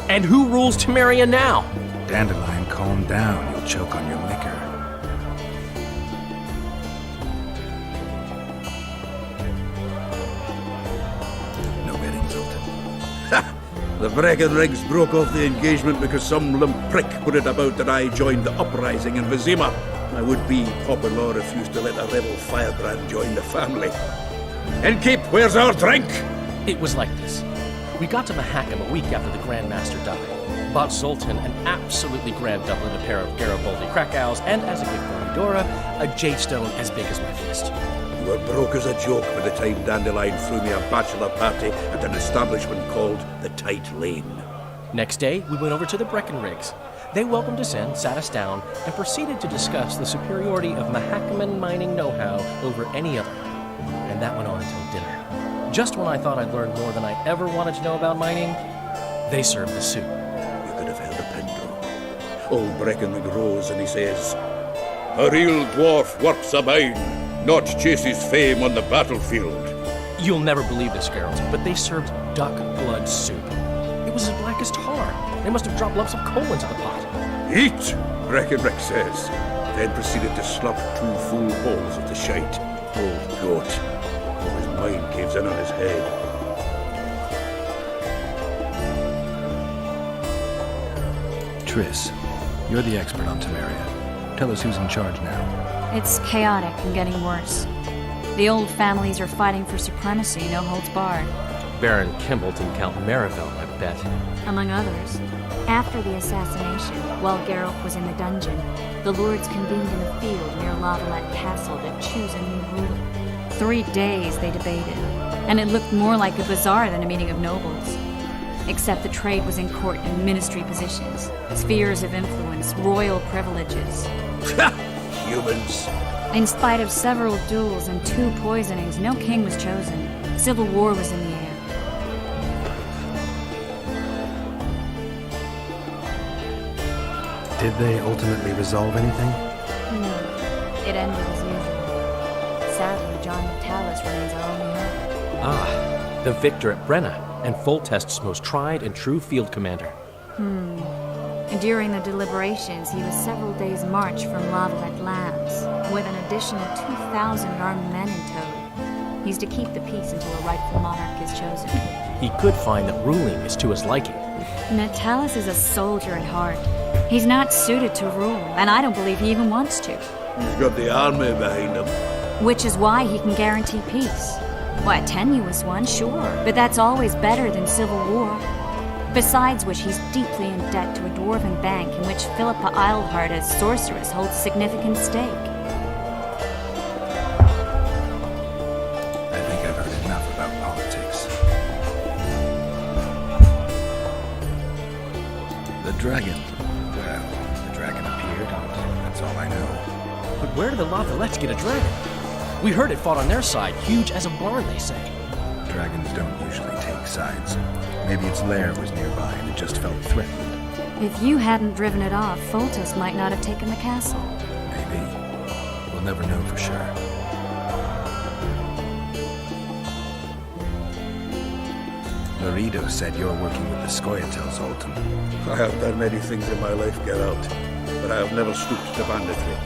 And who rules Temeria now? Dandelion, calm down. You'll choke on your liquor. No wedding, Zoltan. The Breckenrigs broke off the engagement because some limp prick put it about that I joined the uprising in Vizima. My would-be Popper-law refused to let a rebel firebrand join the family. Innkeep, where's our drink? It was like this. We got to Mahakam a week after the Grand Master died. Bought Zoltan an absolutely grand doublet, a pair of Garibaldi Krakows, and as a gift for Eudora, a jade stone as big as my fist. You were broke as a joke by the time Dandelion threw me a bachelor party at an establishment called the Tight Lane. Next day, we went over to the Breckenrigs. They welcomed us in, sat us down, and proceeded to discuss the superiority of Mahakaman mining know-how over any other. And that went on until dinner. Just when I thought I'd learned more than I ever wanted to know about mining, they served the soup. You could have held a pin drop. Old Breckenrig rose and he says, "A real dwarf works a mine, not chases fame on the battlefield." You'll never believe this, Geralt, but they served duck blood soup. It was as black as tar. They must have dropped lumps of coal into the pot. "Eat," Breckenrig says, then proceeded to slurp 2 full bowls of the shite. Old goat. Oh, his mind caves in on his head. Triss, you're the expert on Temeria. Tell us who's in charge now. It's chaotic and getting worse. The old families are fighting for supremacy, no holds barred. Baron Kimbolt and Count Marivel, I bet. Among others. After the assassination, while Geralt was in the dungeon, the lords convened in a field near Lavalette Castle to choose a new ruler. 3 days they debated, and it looked more like a bazaar than a meeting of nobles. Except the trade was in court and ministry positions, spheres of influence, royal privileges. Humans. In spite of several duels and 2 poisonings, no king was chosen. Civil war was in the air. Did they ultimately resolve anything? No, it ended as usual. Sadly, John Natalis remains our only hope. Ah, the victor at Brenna, and Foltest's most tried and true field commander. During the deliberations, he was several days' march from Lavalette Lands, with an additional 2,000 armed men in tow. He's to keep the peace until a rightful monarch is chosen. He could find that ruling is to his liking. Natalis is a soldier at heart. He's not suited to rule, and I don't believe he even wants to. He's got the army behind him. Which is why he can guarantee peace. Why, a tenuous one, sure, but that's always better than civil war. Besides which, he's deeply in debt to a dwarven bank in which Philippa Eilhart, as sorceress, holds significant stake. I think I've heard enough about politics. The dragon. Well, the dragon appeared, and that's all I know. But where did the Lavalettes get a dragon? We heard it fought on their side, huge as a barn, they say. Dragons don't usually take sides. Maybe its lair was nearby and it just felt threatened. If you hadn't driven it off, Foltest might not have taken the castle. Maybe. We'll never know for sure. Lorido said you're working with the Scoia'tael, Zoltan. I have done many things in my life, Geralt, but I have never stooped to banditry.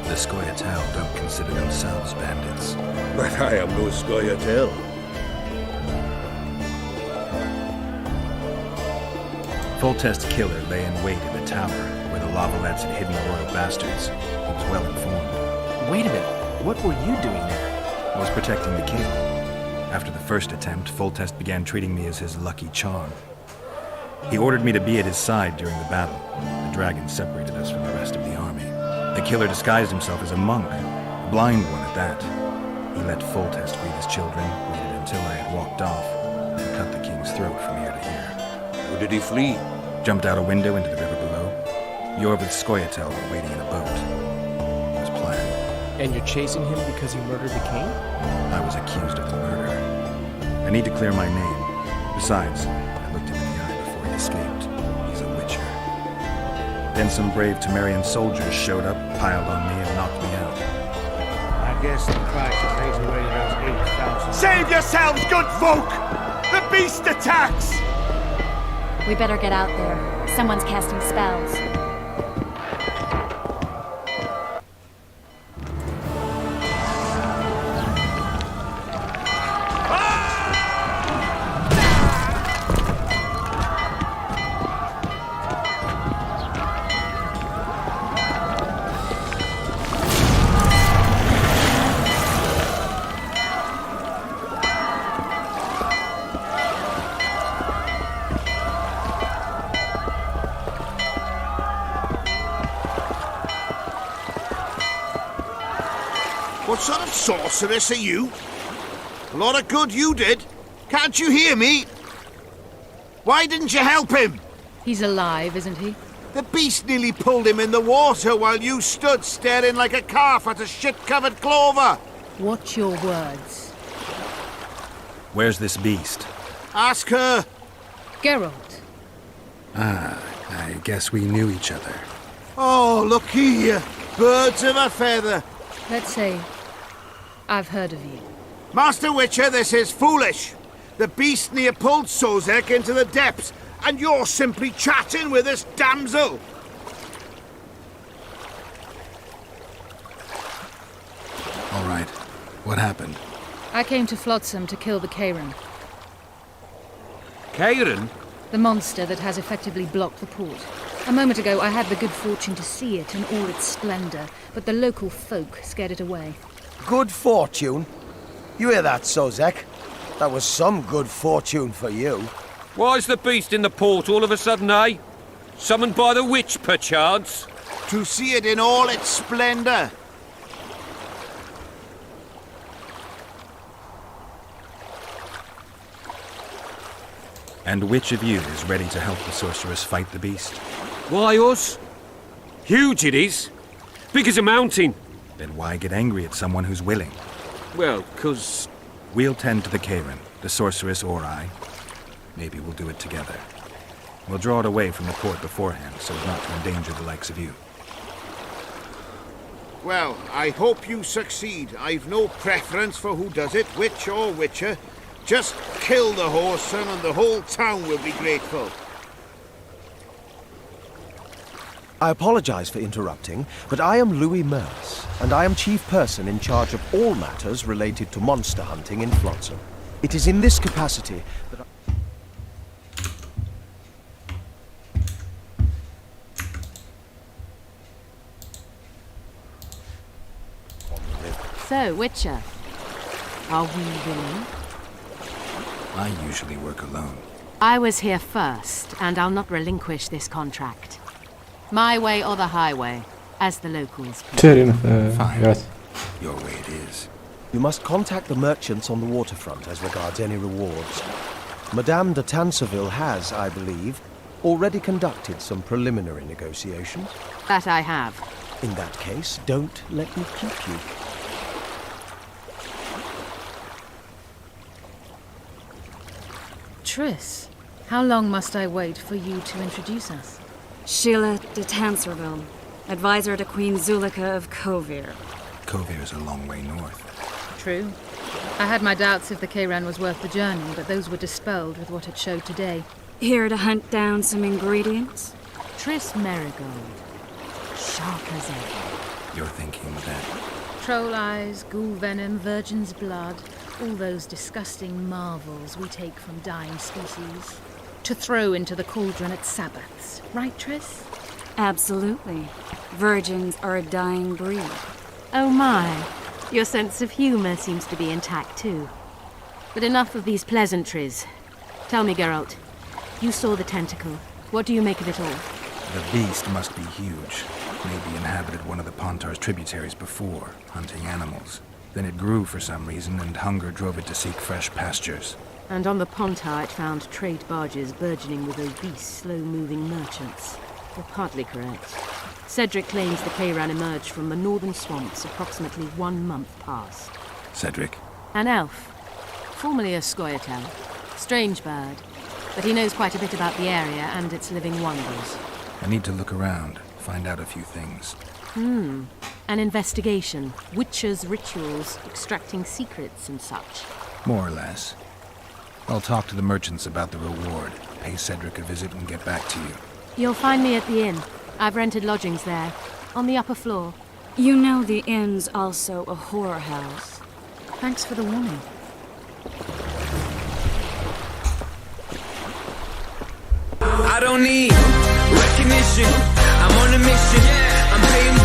The Scoia'tael don't consider themselves bandits. But I am no Scoia'tael. Foltest's killer lay in wait in the tower, where the Lavalettes had hidden the royal bastards. He was well informed. Wait a minute. What were you doing there? I was protecting the king. After the first attempt, Foltest began treating me as his lucky charm. He ordered me to be at his side during the battle. The dragon separated us from the rest of the army. The killer disguised himself as a monk, a blind one at that. He let Foltest greet his children, waited until I had walked off, and cut the king's throat from ear to ear. Or did he flee? Jumped out a window into the river below. Jorvith's Scoia'tael were waiting in a boat. It was planned. And you're chasing him because he murdered the king? I was accused of the murder. I need to clear my name. Besides, I looked him in the eye before he escaped. He's a witcher. Then some brave Temerian soldiers showed up, piled on me, and knocked me out. I guess the price takes away those 8,000. Save yourselves, good folk! The beast attacks! We better get out there. Someone's casting spells. What sort of sorceress are you? A lot of good you did. Can't you hear me? Why didn't you help him? He's alive, isn't he? The beast nearly pulled him in the water while you stood staring like a calf at a shit-covered clover. Watch your words. Where's this beast? Ask her. Geralt. Ah, I guess we knew each other. Oh, look here. Birds of a feather. Let's say I've heard of you. Master Witcher, this is foolish. The beast near pulled Sozek into the depths, and you're simply chatting with this damsel. All right. What happened? I came to Flotsam to kill the Karen. Karen? The monster that has effectively blocked the port. A moment ago, I had the good fortune to see it in all its splendor, but the local folk scared it away. Good fortune? You hear that, Sozek? That was some good fortune for you. Why's the beast in the port all of a sudden, eh? Summoned by the witch, perchance? To see it in all its splendor. And which of you is ready to help the sorceress fight the beast? Why us? Huge it is. Big as a mountain. Then why get angry at someone who's willing? Well, 'cause... We'll tend to the Karen, the sorceress or I. Maybe we'll do it together. We'll draw it away from the port beforehand so as not to endanger the likes of you. Well, I hope you succeed. I've no preference for who does it, witch or witcher. Just kill the whoreson and the whole town will be grateful. I apologize for interrupting, but I am Louis Merce, and I am chief person in charge of all matters related to monster hunting in Flotsam. It is in this capacity that So, Witcher, are we willing? I usually work alone. I was here first, and I'll not relinquish this contract. My way or the highway, as the locals put it. Fine. Grazie. Your way it is. you must contact the merchants on the waterfront as regards any rewards. Madame de Tanseville has, I believe, already conducted some preliminary negotiations. That I have. In that case, don't let me keep you. Triss, how long must I wait for you to introduce us? Sheila de Tanserville, advisor to Queen Zulika of Kovir. Kovir's a long way north. true. I had my doubts if the Kayran was worth the journey, but those were dispelled with what it showed today. Here to hunt down some ingredients? Triss Marigold. Sharp as ever. You're thinking that... Troll eyes, ghoul venom, virgin's blood, all those disgusting marvels we take from dying species. To throw into the cauldron at Sabbaths. Right, Triss? Absolutely. Virgins are a dying breed. Oh my. Your sense of humor seems to be intact too. But enough of these pleasantries. Tell me, Geralt. You saw the tentacle. What do you make of it all? The beast must be huge. Maybe inhabited one of the Pontar's tributaries before, hunting animals. Then it grew for some reason, and hunger drove it to seek fresh pastures. And on the Pontar it found trade barges burgeoning with obese, slow-moving merchants. You're partly correct. Cedric claims the Kayran emerged from the northern swamps approximately 1 month past. Cedric? An elf. Formerly a Scoia'tael. Strange bird. But he knows quite a bit about the area and its living wonders. I need to look around, find out a few things. An investigation. Witches' rituals, extracting secrets and such. More or less. I'll talk to the merchants about the reward, pay Cedric a visit and get back to you. You'll find me at the inn. I've rented lodgings there, on the upper floor. You know the inn's also a horror house. Thanks for the warning. I don't need recognition. I'm on a mission. I'm paying